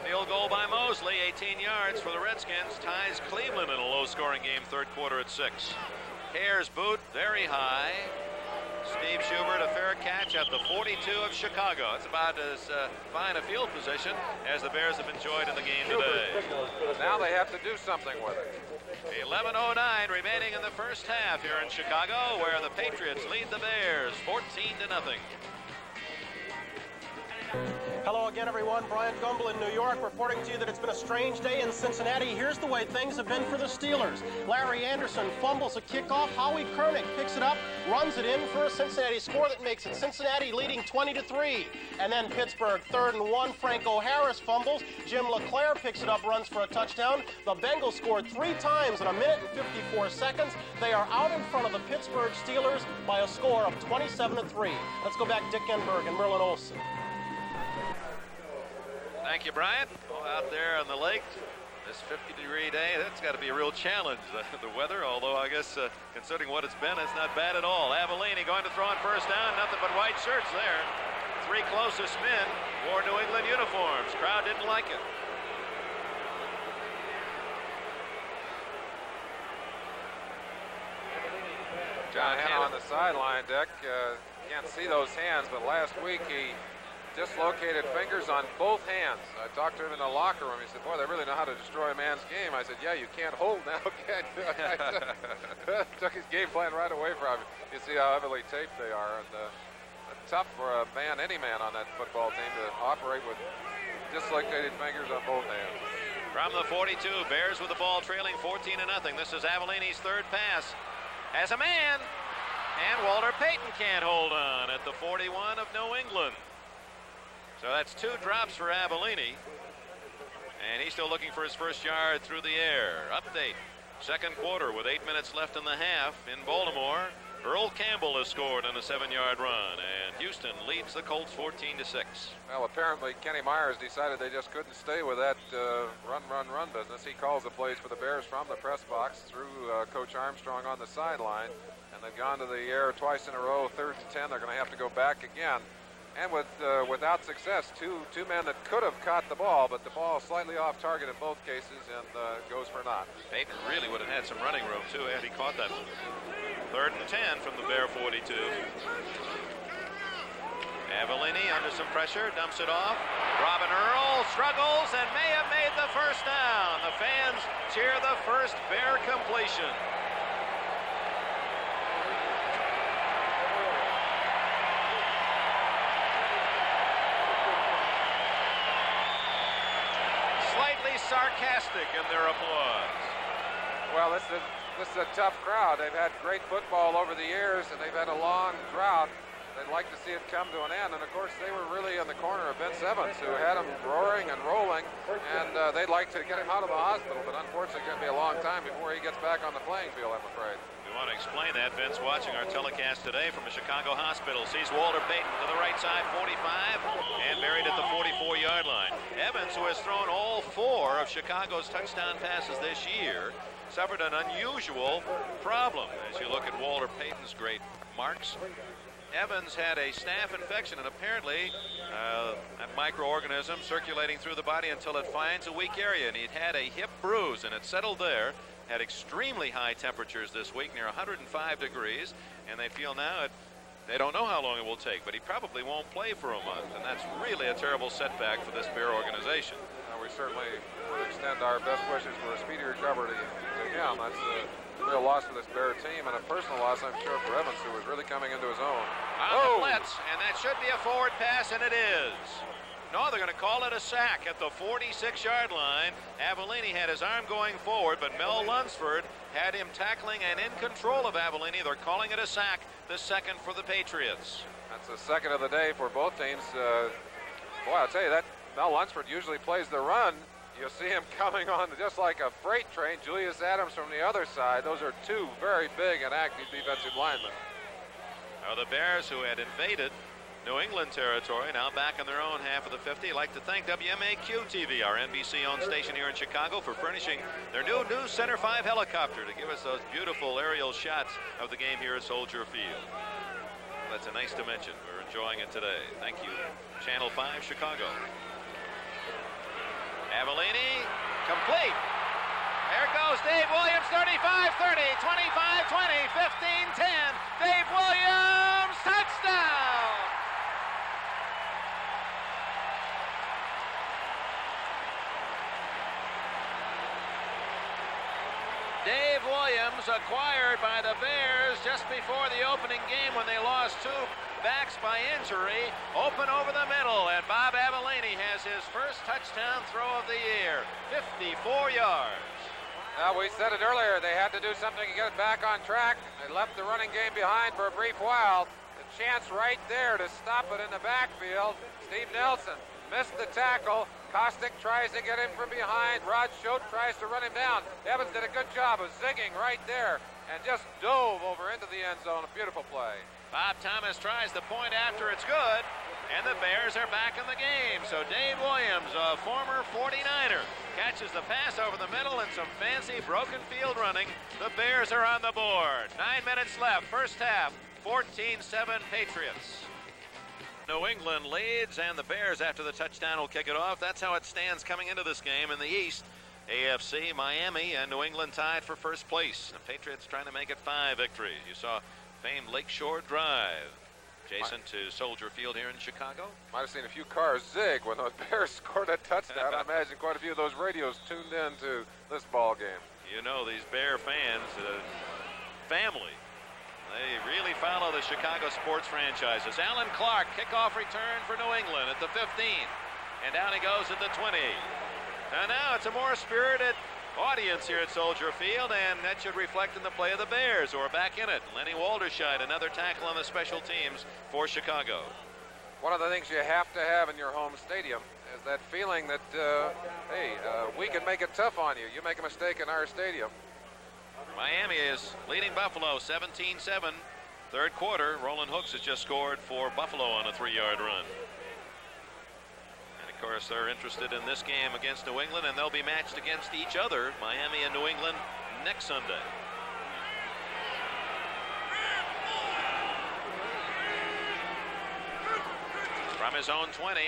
Field goal by Mosley, 18 yards for the Redskins, ties Cleveland in a low-scoring game, third quarter at 6. Hare's boot, very high. Steve Schubert, a fair catch at the 42 of Chicago. It's about as fine a field position as the Bears have enjoyed in the game today. Now they have to do something with it. 11:09 remaining in the first half here in Chicago, where the Patriots lead the Bears 14-0. Hello again, everyone. Brian Gumble in New York reporting to you that it's been a strange day in Cincinnati. Here's the way things have been for the Steelers. Larry Anderson fumbles a kickoff. Howie Koenig picks it up, runs it in for a Cincinnati score that makes it Cincinnati leading 20-3. And then Pittsburgh, 3rd and 1. Franco Harris fumbles. Jim LeClaire picks it up, runs for a touchdown. The Bengals scored 3 times in a minute and 54 seconds. They are out in front of the Pittsburgh Steelers by a score of 27-3. Let's go back to Dick Enberg and Merlin Olsen. Thank you, Brian. Out there on the lake, This 50-degree day, that's got to be a real challenge, the weather, although I guess considering what it's been, it's not bad at all. Avellini going to throw on first down, nothing but white shirts there. Three closest men wore New England uniforms. Crowd didn't like it. John Hanna on the sideline, Dick. Can't see those hands, but last week he dislocated fingers on both hands. I talked to him in the locker room. He said, boy, they really know how to destroy a man's game. I said, yeah, you can't hold now, can you? Took his game plan right away from him. You see how heavily taped they are. And tough for a man, any man on that football team to operate with dislocated fingers on both hands. From the 42, Bears with the ball trailing 14-0. This is Avellini's third pass. Has a man, and Walter Payton can't hold on at the 41 of New England. So that's two drops for Avellini, and he's still looking for his first yard through the air. Update, second quarter with 8 minutes left in the half in Baltimore. Earl Campbell has scored on a 7-yard run, and Houston leads the Colts 14-6. Well, apparently Kenny Myers decided they just couldn't stay with that run business. He calls the plays for the Bears from the press box through Coach Armstrong on the sideline, and they've gone to the air twice in a row. 3rd and 10. They're going to have to go back again. And without success, two men that could have caught the ball, but the ball slightly off target in both cases, and goes for naught. Payton really would have had some running room, too, had he caught that. 3rd and 10 from the Bear 42. Avellini under some pressure, dumps it off. Robin Earl struggles and may have made the first down. The fans cheer the first Bear completion. Sarcastic in their applause. Well, this is a tough crowd. They've had great football over the years, and they've had a long drought. They'd like to see it come to an end. And of course, they were really in the corner of Vince Evans, who had them roaring and rolling, and they'd like to get him out of the hospital. But unfortunately, it's going to be a long time before he gets back on the playing field, I'm afraid. We want to explain that. Vince, watching our telecast today from a Chicago hospital, sees Walter Payton to the right side, 45, and buried at the 44-yard line. Evans, who has thrown all 4 of Chicago's touchdown passes this year, suffered an unusual problem. As you look at Walter Payton's great marks, Evans had a staph infection, and apparently a microorganism circulating through the body until it finds a weak area, and he'd had a hip bruise, and it settled there. Had extremely high temperatures this week, near 105 degrees, and they feel now they don't know how long it will take, but he probably won't play for a month, and that's really a terrible setback for this Bear organization. We certainly would extend our best wishes for a speedy recovery to him. That's a real loss for this Bear team, and a personal loss, I'm sure, for Evans, who was really coming into his own. On the blitz, and that should be a forward pass, and it is. No, they're going to call it a sack at the 46-yard line. Avellini had his arm going forward, but Mel Lunsford had him tackling and in control of Avellini. They're calling it a sack, the second for the Patriots. That's the second of the day for both teams. Boy, I'll tell you, that Mel Lunsford usually plays the run. You'll see him coming on just like a freight train. Julius Adams from the other side. Those are two very big and active defensive linemen. Now the Bears, who had invaded New England territory, now back in their own half of the 50. I'd like to thank WMAQ-TV, our NBC-owned station here in Chicago, for furnishing their new News Center 5 helicopter to give us those beautiful aerial shots of the game here at Soldier Field. That's a nice dimension. We're enjoying it today. Thank you, Channel 5 Chicago. Avellini, complete. There goes Dave Williams, 35-30, 25-20, 15-10. Dave Williams, touchdown! Dave Williams, acquired by the Bears just before the opening game when they lost 2 backs by injury, open over the middle, and Bob Avellini has his first touchdown throw of the year, 54 yards. We said it earlier, they had to do something to get it back on track. They left the running game behind for a brief while. The chance right there to stop it in the backfield. Steve Nelson missed the tackle. Kostick tries to get him from behind. Rod Schote tries to run him down. Evans did a good job of zigging right there and just dove over into the end zone. A beautiful play. Bob Thomas tries the point after it's good, and the Bears are back in the game. So Dave Williams, a former 49er, catches the pass over the middle and some fancy broken field running. The Bears are on the board. 9 minutes left, first half, 14-7 Patriots. New England leads, and the Bears, after the touchdown, will kick it off. That's how it stands coming into this game in the East. AFC, Miami, and New England tied for first place. The Patriots trying to make it 5 victories. You saw famed Lakeshore Drive. Jason, to Soldier Field here in Chicago. Might have seen a few cars zig when those Bears scored a touchdown. I imagine quite a few of those radios tuned in to this ball game. You know, these Bear fans, family, they really follow the Chicago sports franchises. Alan Clark, kickoff return for New England at the 15. And down he goes at the 20. And now it's a more spirited audience here at Soldier Field, and that should reflect in the play of the Bears, who are back in it. Lenny Walderscheid, another tackle on the special teams for Chicago. One of the things you have to have in your home stadium is that feeling that, hey, we can make it tough on you. You make a mistake in our stadium. Miami is leading Buffalo 17-7. Third quarter, Roland Hooks has just scored for Buffalo on a 3-yard run. Of course, they're interested in this game against New England, and they'll be matched against each other, Miami and New England, next Sunday. From his own 20,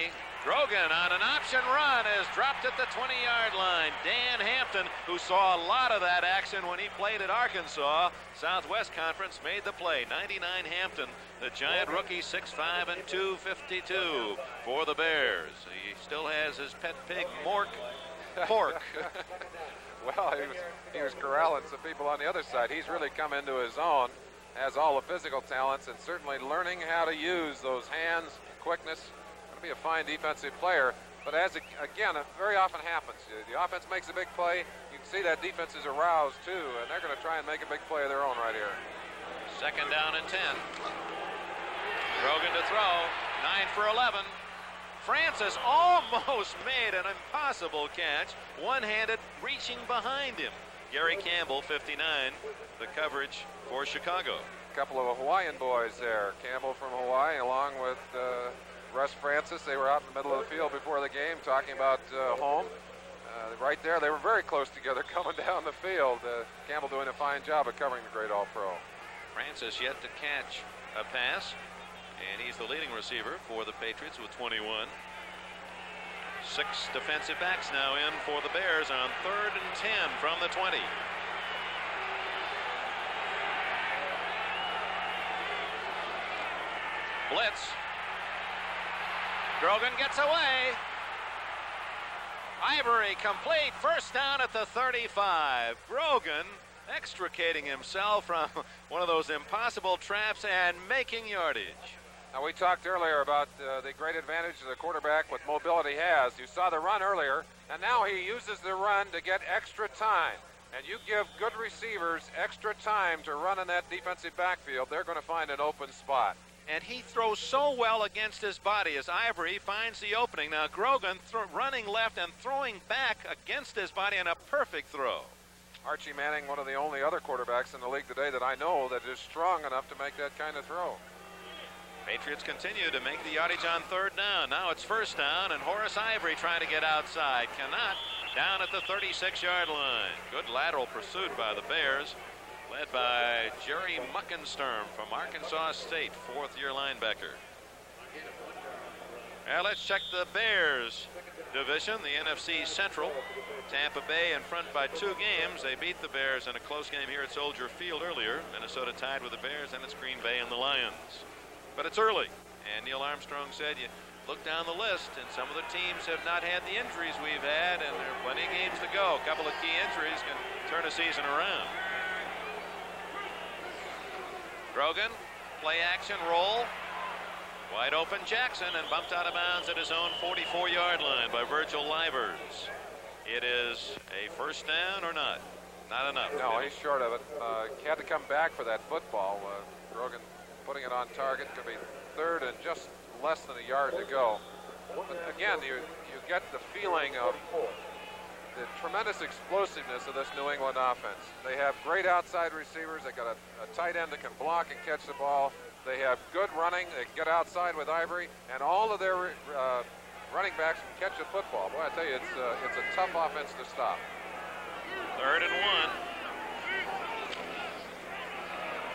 Grogan on an option run is dropped at the 20-yard line. Dan Hampton, who saw a lot of that action when he played at Arkansas, Southwest Conference, made the play. 99 Hampton, the giant rookie, 6'5" and 252 for the Bears. He still has his pet pig, Pork. Well, he was corralling some people on the other side. He's really come into his own, has all the physical talents, and certainly learning how to use those hands, quickness. Going to be a fine defensive player. But as, again, it very often happens. The offense makes a big play. You can see that defense is aroused, too, and they're going to try and make a big play of their own right here. Second down and 10. Grogan to throw. 9 for 11. Francis almost made an impossible catch. One-handed, reaching behind him. Gary Campbell, 59, the coverage for Chicago. A couple of Hawaiian boys there. Campbell from Hawaii along with Russ Francis. They were out in the middle of the field before the game talking about home. Right there, they were very close together coming down the field. Campbell doing a fine job of covering the great All-Pro. Francis yet to catch a pass, and he's the leading receiver for the Patriots with 21. 6 defensive backs now in for the Bears on 3rd and 10 from the 20. Blitz. Grogan gets away. Ivory complete. First down at the 35. Grogan extricating himself from one of those impossible traps and making yardage. Now, we talked earlier about the great advantage the quarterback with mobility has. You saw the run earlier, and now he uses the run to get extra time. And you give good receivers extra time to run in that defensive backfield, they're going to find an open spot. And he throws so well against his body as Ivory finds the opening. Now Grogan running left and throwing back against his body, and a perfect throw. Archie Manning, one of the only other quarterbacks in the league today that I know that is strong enough to make that kind of throw. Patriots continue to make the yardage on 3rd down. Now it's 1st down, and Horace Ivory trying to get outside. Cannot. Down at the 36-yard line. Good lateral pursuit by the Bears, led by Jerry Muckensturm from Arkansas State, 4th-year linebacker. Now let's check the Bears division, the NFC Central. Tampa Bay in front by 2 games. They beat the Bears in a close game here at Soldier Field earlier. Minnesota tied with the Bears, and it's Green Bay and the Lions. But it's early, and Neil Armstrong said you look down the list, and some of the teams have not had the injuries we've had, and there are plenty of games to go. A couple of key injuries can turn a season around. Grogan, play action, roll. Wide open Jackson, and bumped out of bounds at his own 44-yard line by Virgil Livers. It is a 1st down or not? Not enough. No, he's short of it. He had to come back for that football. Grogan putting it on target. Could be 3rd and just less than a yard to go. But again, you get the feeling of the tremendous explosiveness of this New England offense. They have great outside receivers. They got a tight end that can block and catch the ball. They have good running. They can get outside with Ivory, and all of their running backs can catch the football. Boy, I tell you, it's a tough offense to stop. 3rd and 1.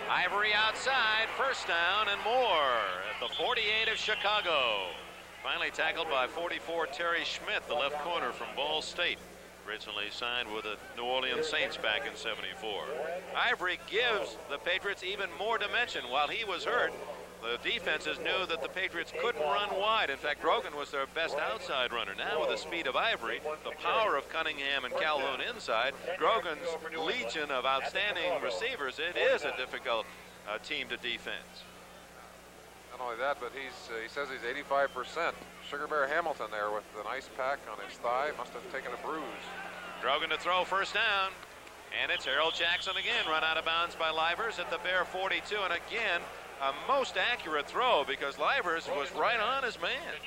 Ivory outside, first down and more at the 48 of Chicago. Finally tackled by 44 Terry Schmidt, the left corner from Ball State. Originally signed with the New Orleans Saints back in '74. Ivory gives the Patriots even more dimension. While he was hurt, the defenses knew that the Patriots couldn't run wide. In fact, Grogan was their best outside runner. Now with the speed of Ivory, the power of Cunningham and Calhoun inside, Grogan's legion of outstanding receivers, it is a difficult team to defense. Not only that, but he says he's 85%. Sugar Bear Hamilton there with an ice pack on his thigh. Must have taken a bruise. Grogan to throw, first down. And it's Harold Jackson again, run out of bounds by Livers at the Bear 42. And again, a most accurate throw because Livers was right on his man.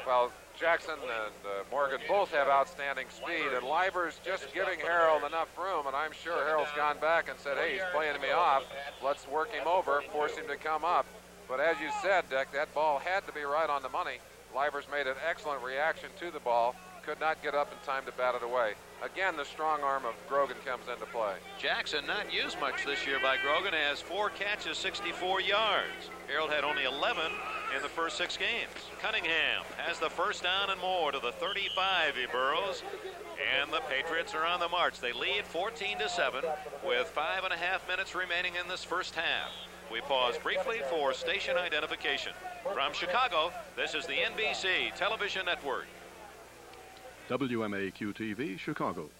Well, Jackson and Morgan both have outstanding speed, and Livers just giving Harold enough room, and I'm sure Harold's gone back and said, hey, he's playing me off. Let's work him over, force him to come up. But as you said, Dick, that ball had to be right on the money. Livers made an excellent reaction to the ball, could not get up in time to bat it away. Again, the strong arm of Grogan comes into play. Jackson not used much this year by Grogan, has 4 catches, 64 yards. Harold had only 11 in the first 6 games. Cunningham has the first down and more to the 35, he burrows. And the Patriots are on the march. They lead 14-7 with 5.5 minutes remaining in this first half. We pause briefly for station identification. From Chicago, this is the NBC Television Network. WMAQ-TV, Chicago.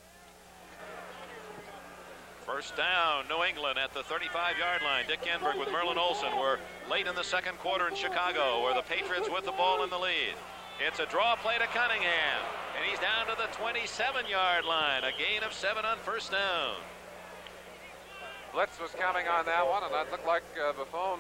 First down, New England at the 35-yard line. Dick Enberg with Merlin Olsen. We're late in the second quarter in Chicago, where the Patriots with the ball in the lead. It's a draw play to Cunningham, and he's down to the 27-yard line. A gain of 7 on first down. Blitz was coming on that one, and that looked like Buffon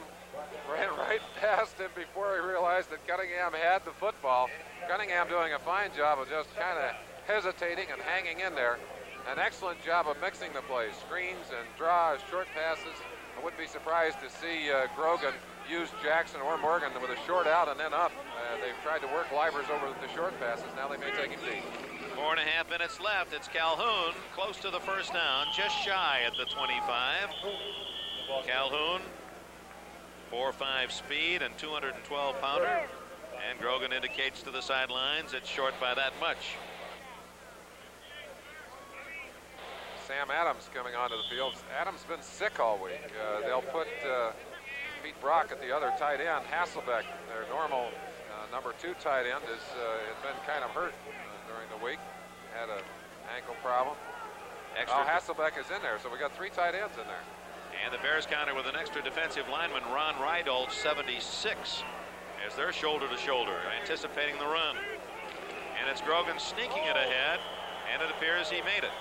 ran right past him before he realized that Cunningham had the football. Cunningham doing a fine job of just kind of hesitating and hanging in there. An excellent job of mixing the plays, screens and draws, short passes. I wouldn't be surprised to see Grogan use Jackson or Morgan with a short out and then up. They've tried to work Livers over the short passes. Now they may take him deep. 4.5 minutes left. It's Calhoun close to the first down, just shy at the 25. Calhoun, 4.5 speed and 212-pounder. And Grogan indicates to the sidelines it's short by that much. Sam Adams coming onto the field. Adams been sick all week. They'll put Pete Brock at the other tight end. Hasselbeck, their normal number 2 tight end, has been kind of hurt during the week. Had an ankle problem. Hasselbeck is in there, so we got 3 tight ends in there. And the Bears counter with an extra defensive lineman, Ron Rydolph, 76, as they're shoulder to shoulder, anticipating the run. And it's Grogan sneaking it ahead, and it appears he made it.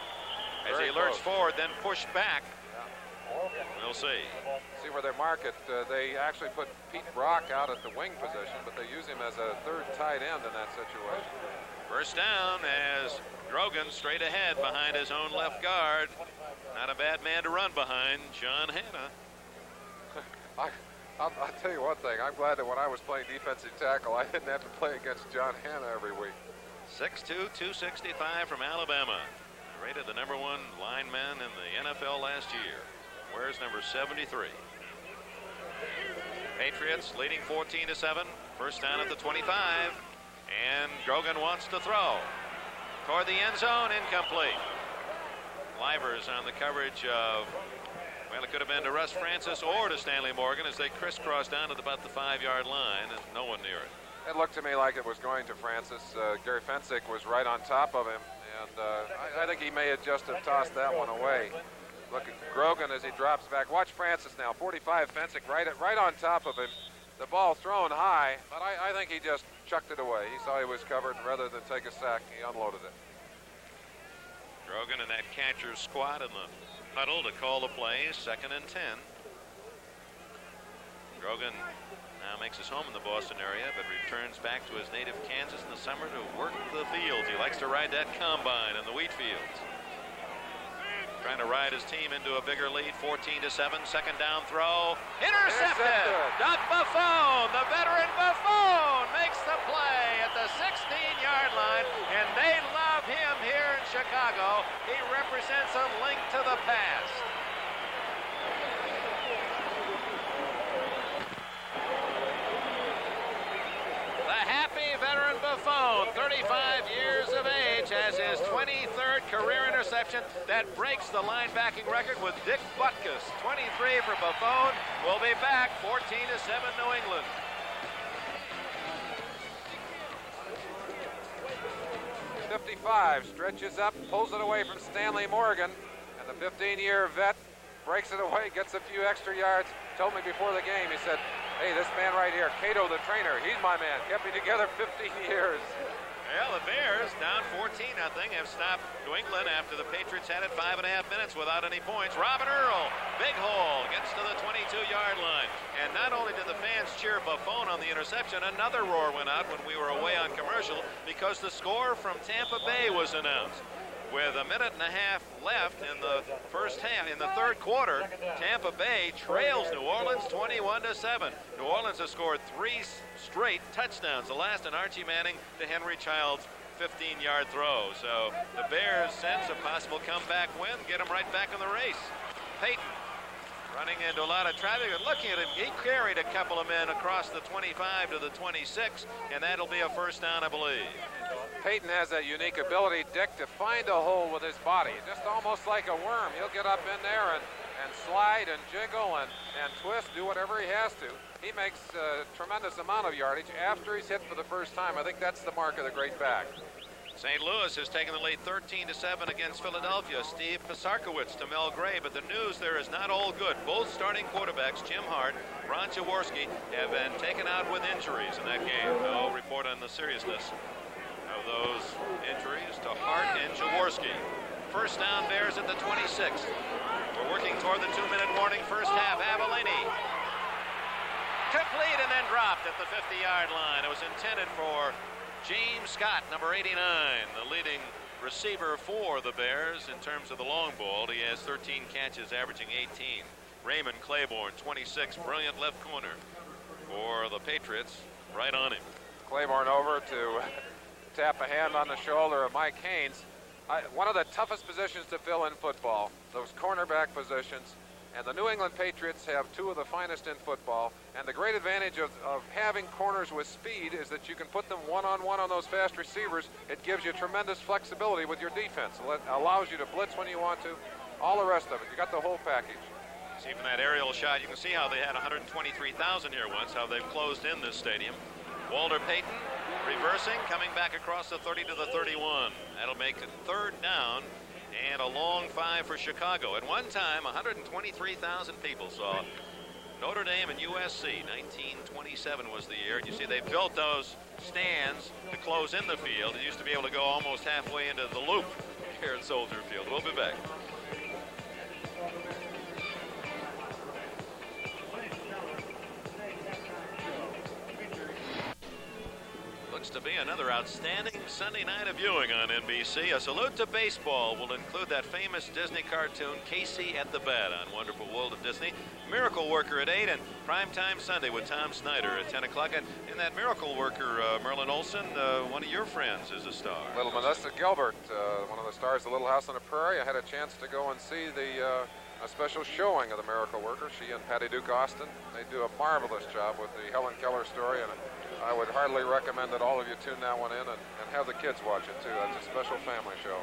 As he lurched forward, then pushed back. We'll see. See where they mark it. They actually put Pete Brock out at the wing position, but they use him as a 3rd tight end in that situation. First down as Grogan straight ahead behind his own left guard. Not a bad man to run behind, John Hanna. I'll tell you one thing. I'm glad that when I was playing defensive tackle, I didn't have to play against John Hanna every week. 6'2", 265 from Alabama. Rated the #1 lineman in the NFL last year. Where's number 73? Patriots leading 14-7. First down at the 25. And Grogan wants to throw. Toward the end zone, incomplete. Livers on the coverage of, well, it could have been to Russ Francis or to Stanley Morgan as they crisscrossed down to about the 5-yard line and no one near it. It looked to me like it was going to Francis. Gary Fensick was right on top of him, and I think he may have just have tossed that one away. Look at Grogan as he drops back. Watch Francis now, 45, Fensick right on top of him. The ball thrown high, but I think he just chucked it away. He saw he was covered, and rather than take a sack, he unloaded it. Grogan and that catcher's squad in the huddle to call the plays, 2nd and 10. Grogan now makes his home in the Boston area, but returns back to his native Kansas in the summer to work the fields. He likes to ride that combine in the wheat fields. Trying to ride his team into a bigger lead, 14-7, second down throw. Intercepted! Doc Buffon, the veteran Buffon, makes the play at the 16-yard Chicago. He represents a link to the past. The happy veteran Buffon, 35 years of age, has his 23rd career interception that breaks the linebacking record with Dick Butkus. 23 for Buffon. We'll be back 14-7 New England. .55 stretches up, pulls it away from Stanley Morgan, and the 15-year vet breaks it away, gets a few extra yards. Told me before the game, he said, hey, this man right here, Cato the trainer, he's my man. Kept me together 15 years. Well, the Bears, down 14-0, have stopped New England after the Patriots had it 5.5 minutes without any points. Robin Earl, big hole, gets to the 22-yard line. And not only did the fans cheer Buffon on the interception, another roar went out when we were away on commercial because the score from Tampa Bay was announced. With a minute and a half left in the first half, in the third quarter, Tampa Bay trails New Orleans 21-7. New Orleans has scored 3 straight touchdowns, the last in Archie Manning to Henry Child's 15-yard throw. So the Bears sense a possible comeback win, get them right back in the race. Peyton running into a lot of traffic, and looking at him, he carried a couple of men across the 25 to the 26, and that'll be a first down, I believe. Peyton has a unique ability, Dick, to find a hole with his body, just almost like a worm. He'll get up in there and slide and jiggle and twist, do whatever he has to. He makes a tremendous amount of yardage after he's hit for the first time. I think that's the mark of the great back. St. Louis has taken the lead 13-7 against Philadelphia. Steve Pisarkowitz to Mel Gray, but the news there is not all good. Both starting quarterbacks, Jim Hart, Ron Jaworski, have been taken out with injuries in that game. No report on the seriousness of those injuries to Hart and Jaworski. First down, Bears at the 26th. We're working toward the 2-minute warning. First half, Avellini. Complete and then dropped at the 50-yard line. It was intended for James Scott, number 89, the leading receiver for the Bears in terms of the long ball. He has 13 catches, averaging 18. Raymond Claiborne, 26, brilliant left corner for the Patriots, right on him. Claiborne over to tap a hand on the shoulder of Mike Haynes. One of the toughest positions to fill in football, those cornerback positions. And the New England Patriots have 2 of the finest in football. And the great advantage of having corners with speed is that you can put them one-on-one on those fast receivers. It gives you tremendous flexibility with your defense. It allows you to blitz when you want to. All the rest of it. You got the whole package. See from that aerial shot, you can see how they had 123,000 here once, how they've closed in this stadium. Walter Payton reversing, coming back across the 30 to the 31. That'll make it third down and a long 5 for Chicago. At one time, 123,000 people saw Notre Dame and USC. 1927 was the year. And you see they built those stands to close in the field. It used to be able to go almost halfway into the loop here at Soldier Field. We'll be back. To be another outstanding Sunday night of viewing on NBC. A salute to baseball will include that famous Disney cartoon Casey at the Bat on Wonderful World of Disney. Miracle Worker at 8 and Primetime Sunday with Tom Snyder at 10 o'clock. And in that Miracle Worker, Merlin Olsen, one of your friends is a star. Little Melissa Gilbert, one of the stars of Little House on the Prairie. I had a chance to go and see a special showing of the Miracle Worker. She and Patty Duke Austin, they do a marvelous job with the Helen Keller story, and I would heartily recommend that all of you tune that one in and have the kids watch it too. That's a special family show.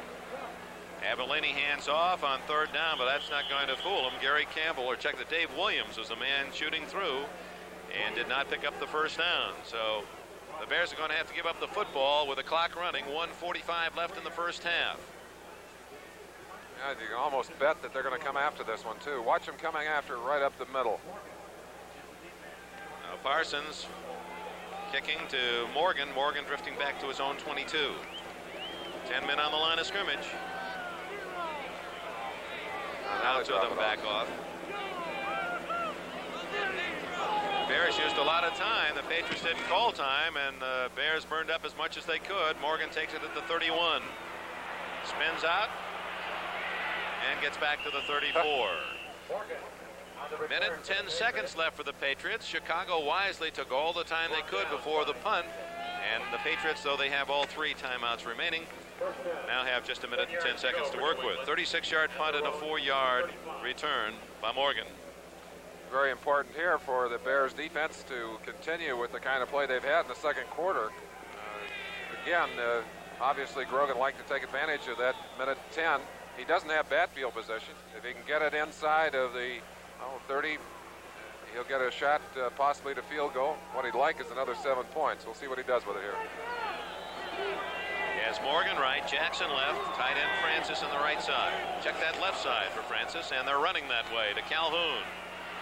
Avellini hands off on third down, but that's not going to fool him. Gary Campbell, or check that Dave Williams was the man shooting through and did not pick up the first down. So the Bears are going to have to give up the football with the clock running. 1:45 left in the first half. Yeah, you can almost bet that they're going to come after this one too. Watch them coming after right up the middle. Now Parsons kicking to Morgan. Morgan drifting back to his own 22. 10 men on the line of scrimmage. Now 2 of them back off. Bears used a lot of time. The Patriots didn't call time, and the Bears burned up as much as they could. Morgan takes it at the 31. Spins out and gets back to the 34. Minute and 10 seconds left for the Patriots. Chicago wisely took all the time they could before the punt. And the Patriots, though they have all 3 timeouts remaining, now have just a minute and 10 seconds to work with. 36-yard punt and a 4-yard return by Morgan. Very important here for the Bears defense to continue with the kind of play they've had in the second quarter. Again, obviously Grogan liked to take advantage of that minute 10. He doesn't have bad field position. If he can get it inside of the 30, he'll get a shot possibly to field goal. What he'd like is another 7 points. We'll see what he does with it here. He has Morgan right, Jackson left, tight end Francis on the right side. Check that left side for Francis, and they're running that way to Calhoun.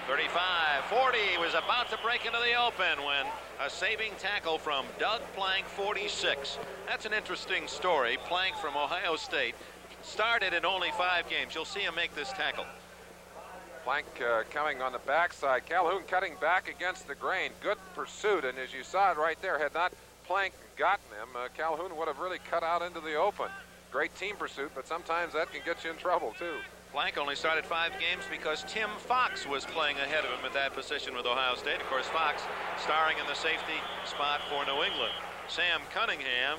35, 40, was about to break into the open when a saving tackle from Doug Plank, 46. That's an interesting story. Plank from Ohio State started in only 5 games. You'll see him make this tackle. Plank coming on the backside. Calhoun cutting back against the grain. Good pursuit, and as you saw it right there, had not Plank gotten him, Calhoun would have really cut out into the open. Great team pursuit, but sometimes that can get you in trouble too. Plank only started 5 games because Tim Fox was playing ahead of him at that position with Ohio State. Of course, Fox starring in the safety spot for New England. Sam Cunningham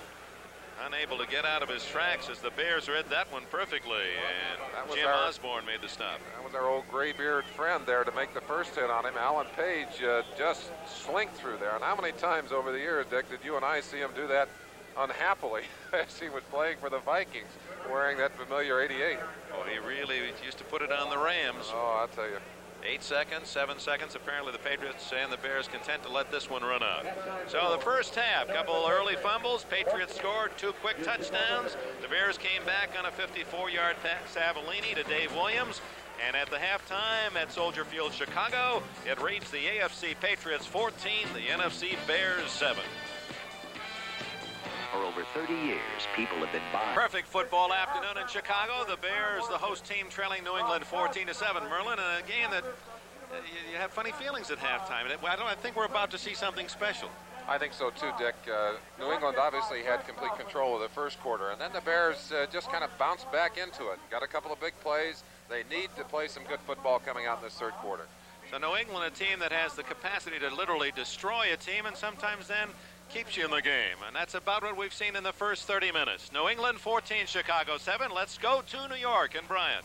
unable to get out of his tracks as the Bears read that one perfectly, and Jim Osborne made the stop. That was our old gray-beard friend there to make the first hit on him. Alan Page just slinked through there. And how many times over the years, Dick, did you and I see him do that unhappily as he was playing for the Vikings, wearing that familiar 88? Oh, he really used to put it on the Rams. Oh, I'll tell you. 8 seconds, 7 seconds. Apparently the Patriots and the Bears content to let this one run out. So the first half, couple early fumbles. Patriots scored 2 quick touchdowns. The Bears came back on a 54-yard pass, Savellini to Dave Williams. And at the halftime at Soldier Field, Chicago, it reads the AFC Patriots 14, the NFC Bears 7. For over 30 years, people have been buying. Perfect football afternoon in Chicago. The Bears, the host team, trailing New England 14-7. Merlin, and a game that you have funny feelings at halftime. I think we're about to see something special. I think so too, Dick. New England obviously had complete control of the first quarter, and then the Bears just kind of bounced back into it. Got a couple of big plays. They need to play some good football coming out in this third quarter. So New England, a team that has the capacity to literally destroy a team and sometimes then keeps you in the game. And that's about what we've seen in the first 30 minutes. New England 14, Chicago 7. Let's go to New York and Bryant.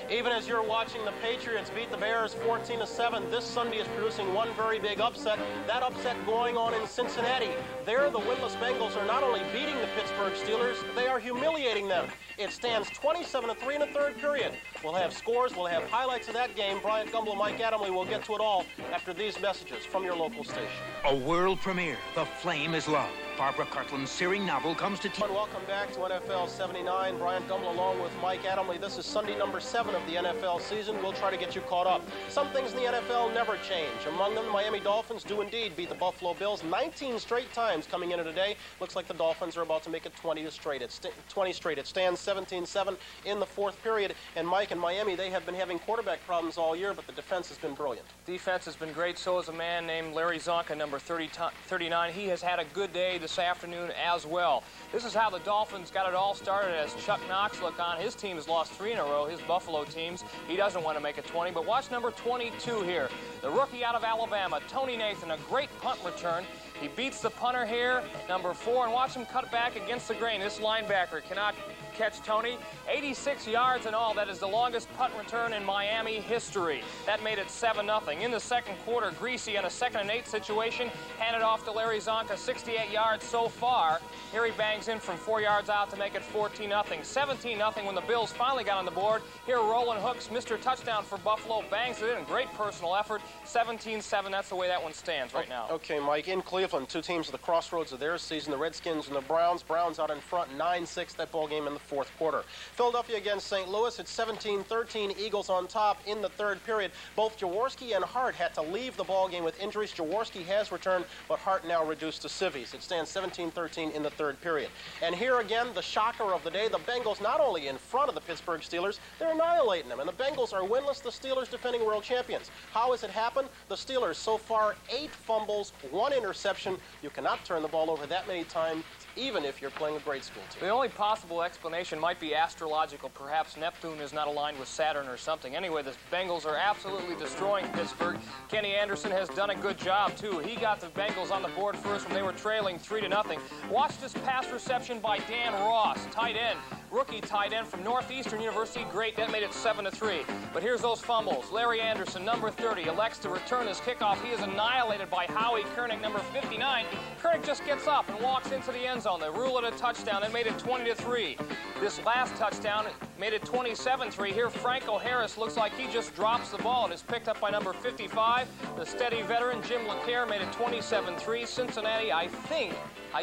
Even as you're watching the Patriots beat the Bears 14-7, this Sunday is producing one very big upset. That upset going on in Cincinnati. There, the winless Bengals are not only beating the Pittsburgh Steelers, they are humiliating them. It stands 27-3 in the third period. We'll have scores, we'll have highlights of that game. Brian Gumble and Mike Adamley will get to it all after these messages from your local station. A world premiere, The Flame is Love. Barbara Cartland's searing novel comes to Welcome back to NFL 79. Brian Gumble along with Mike Adamley. This is Sunday number 7 of the NFL season. We'll try to get you caught up. Some things in the NFL never change. Among them, the Miami Dolphins do indeed beat the Buffalo Bills 19 straight times coming into today. Looks like the Dolphins are about to make it 20 straight. It stands 17-7 in the fourth period. And Mike and Miami, they have been having quarterback problems all year, but the defense has been brilliant. Defense has been great. So is a man named Larry Zonka, number 39. He has had a good day this afternoon as well. This is how the Dolphins got it all started as Chuck Knox looked on. His team has lost 3 in a row, his Buffalo teams. He doesn't want to make it 20, but watch number 22 here. The rookie out of Alabama, Tony Nathan, a great punt return. He beats the punter here, number 4, and watch him cut back against the grain. This linebacker cannot catch Tony. 86 yards in all. That is the longest punt return in Miami history. That made it 7-0. In the second quarter, Greasy on a 2nd and 8 situation handed off to Larry Zonka, 68 yards so far. Here he bangs in from 4 yards out to make it 14-0. 17-0 when the Bills finally got on the board. Here Roland Hooks, Mr. Touchdown for Buffalo, bangs it in. Great personal effort. 17-7. That's the way that one stands right now. Okay, Mike, in Cleveland, 2 teams at the crossroads of their season, the Redskins and the Browns. Browns out in front, 9-6, that ball game in the fourth quarter. Philadelphia against St. Louis, it's 17-13, Eagles on top in the third period. Both Jaworski and Hart had to leave the ball game with injuries. Jaworski has returned, but Hart now reduced to civvies. It stands 17-13 in the third period. And here again, the shocker of the day, the Bengals not only in front of the Pittsburgh Steelers, they're annihilating them. And the Bengals are winless, the Steelers defending world champions. How has it happened? The Steelers so far 8 fumbles, 1 interception. You cannot turn the ball over that many times even if you're playing a grade school team. The only possible explanation might be astrological. Perhaps Neptune is not aligned with Saturn or something. Anyway, the Bengals are absolutely destroying Pittsburgh. Kenny Anderson has done a good job, too. He got the Bengals on the board first when they were trailing 3-0. Watch this pass reception by Dan Ross, tight end. Rookie tight end from Northeastern University. Great, that made it 7-3. But here's those fumbles. Larry Anderson, number 30, elects to return his kickoff. He is annihilated by Howie Koenig, number 59. Koenig just gets up and walks into the end zone. They rule it a touchdown. It made it 20-3. This last touchdown made it 27-3. Here, Franco Harris looks like he just drops the ball and is picked up by number 55. The steady veteran, Jim LeClaire, made it 27-3. Cincinnati, I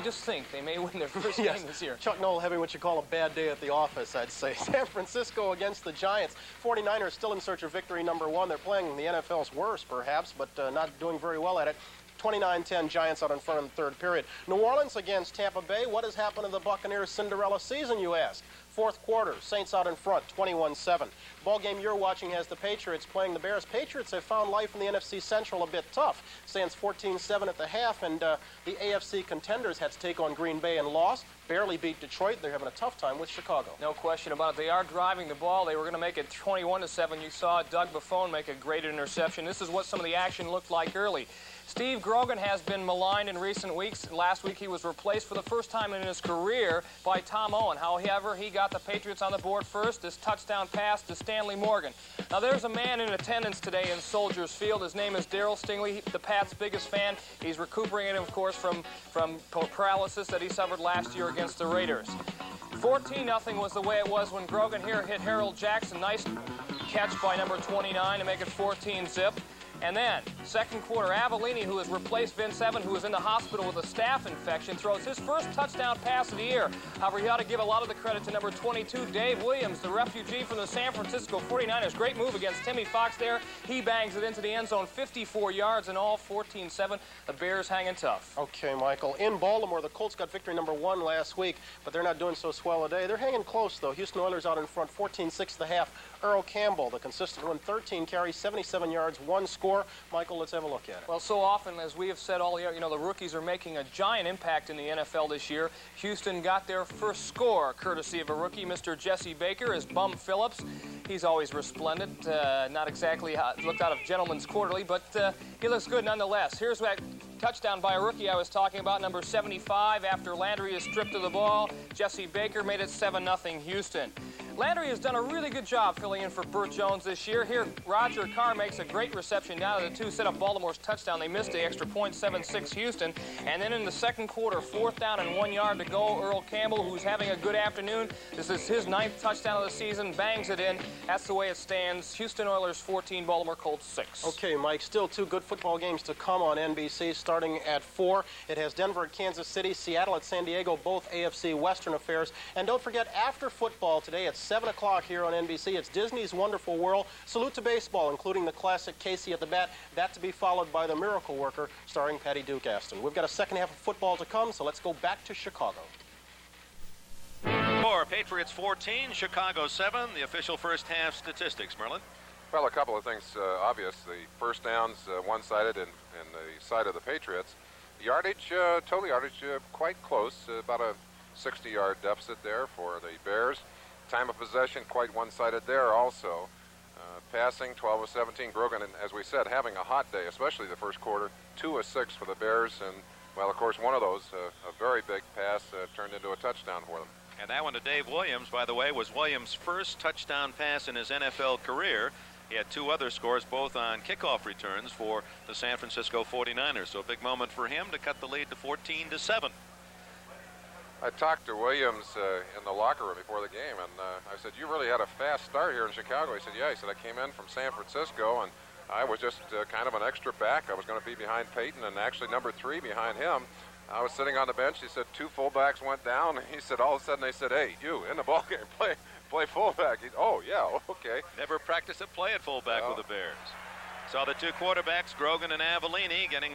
just think they may win their first game this year. Chuck Noll having what you call a bad day at the office, I'd say. San Francisco against the Giants. 49ers still in search of victory number 1. They're playing the NFL's worst, perhaps, but not doing very well at it. 29-10, Giants out in front in the third period. New Orleans against Tampa Bay. What has happened to the Buccaneers' Cinderella season, you ask? Fourth quarter, Saints out in front, 21-7. Ball game you're watching has the Patriots playing the Bears. Patriots have found life in the NFC Central a bit tough. Stands 14-7 at the half, and the AFC contenders had to take on Green Bay and lost. Barely beat Detroit. They're having a tough time with Chicago. No question about it. They are driving the ball. They were going to make it 21-7. You saw Doug Buffone make a great interception. This is what some of the action looked like early. Steve Grogan has been maligned in recent weeks. Last week he was replaced for the first time in his career by Tom Owen. However, he got the Patriots on the board first. This touchdown pass to Stanley Morgan. Now there's a man in attendance today in Soldiers Field. His name is Darryl Stingley, the Pats' biggest fan. He's recuperating, of course, from paralysis that he suffered last year against the Raiders. 14-0 was the way it was when Grogan here hit Harold Jackson. Nice catch by number 29 to make it 14-zip. And then, second quarter, Avellini, who has replaced Vince Evans, who is in the hospital with a staph infection, throws his first touchdown pass of the year. However, he ought to give a lot of the credit to number 22, Dave Williams, the refugee from the San Francisco 49ers. Great move against Timmy Fox there. He bangs it into the end zone, 54 yards in all, 14-7. The Bears hanging tough. Okay, Michael. In Baltimore, the Colts got victory number 1 last week, but they're not doing so swell today. They're hanging close, though. Houston Oilers out in front, 14-6 at the half. Earl Campbell, the consistent one, 13 carries, 77 yards, 1 score. Michael, let's have a look at it. Well, so often, as we have said all year, the rookies are making a giant impact in the NFL this year. Houston got their first score, courtesy of a rookie, Mr. Jesse Baker, as Bum Phillips. He's always resplendent, not exactly looked out of Gentleman's Quarterly, but he looks good nonetheless. Here's that touchdown by a rookie I was talking about, number 75. After Landry is stripped of the ball, Jesse Baker made it 7-0 Houston. Landry has done a really good job filling in for Burt Jones this year. Here, Roger Carr makes a great reception down to the 2, set up Baltimore's touchdown. They missed the extra point, 7-6 Houston. And then in the second quarter, 4th down and 1 yard to go, Earl Campbell, who's having a good afternoon. This is his 9th touchdown of the season, bangs it in. That's the way it stands. Houston Oilers 14, Baltimore Colts 6. Okay, Mike, still 2 good football games to come on NBC starting at 4. It has Denver at Kansas City, Seattle at San Diego, both AFC Western affairs. And don't forget, after football today at 7 o'clock here on NBC, it's Disney's Wonderful World. Salute to baseball, including the classic Casey at the bat. That to be followed by The Miracle Worker, starring Patty Duke Aston. We've got a second half of football to come, so let's go back to Chicago. For Patriots 14, Chicago 7, the official first half statistics. Merlin? Well, a couple of things obvious. The first downs one-sided in the side of the Patriots. Yardage, total yardage, quite close, about a 60-yard deficit there for the Bears. Time of possession, quite one-sided there also. Passing, 12 of 17. Grogan, as we said, having a hot day, especially the first quarter. 2 of 6 for the Bears, and, well, of course, one of those, a very big pass, turned into a touchdown for them. And that one to Dave Williams, by the way, was Williams' first touchdown pass in his NFL career. He had 2 other scores, both on kickoff returns for the San Francisco 49ers. So a big moment for him to cut the lead to 14-7. I talked to Williams in the locker room before the game, and I said, you really had a fast start here in Chicago. He said, yeah. He said, I came in from San Francisco, and I was just kind of an extra back. I was going to be behind Peyton, and actually number 3 behind him. I was sitting on the bench. He said 2 fullbacks went down. He said, all of a sudden they said, hey, you, in the ballgame, play fullback. Oh, yeah, okay. Never practiced a play at fullback with the Bears. Saw the 2 quarterbacks, Grogan and Avellini, getting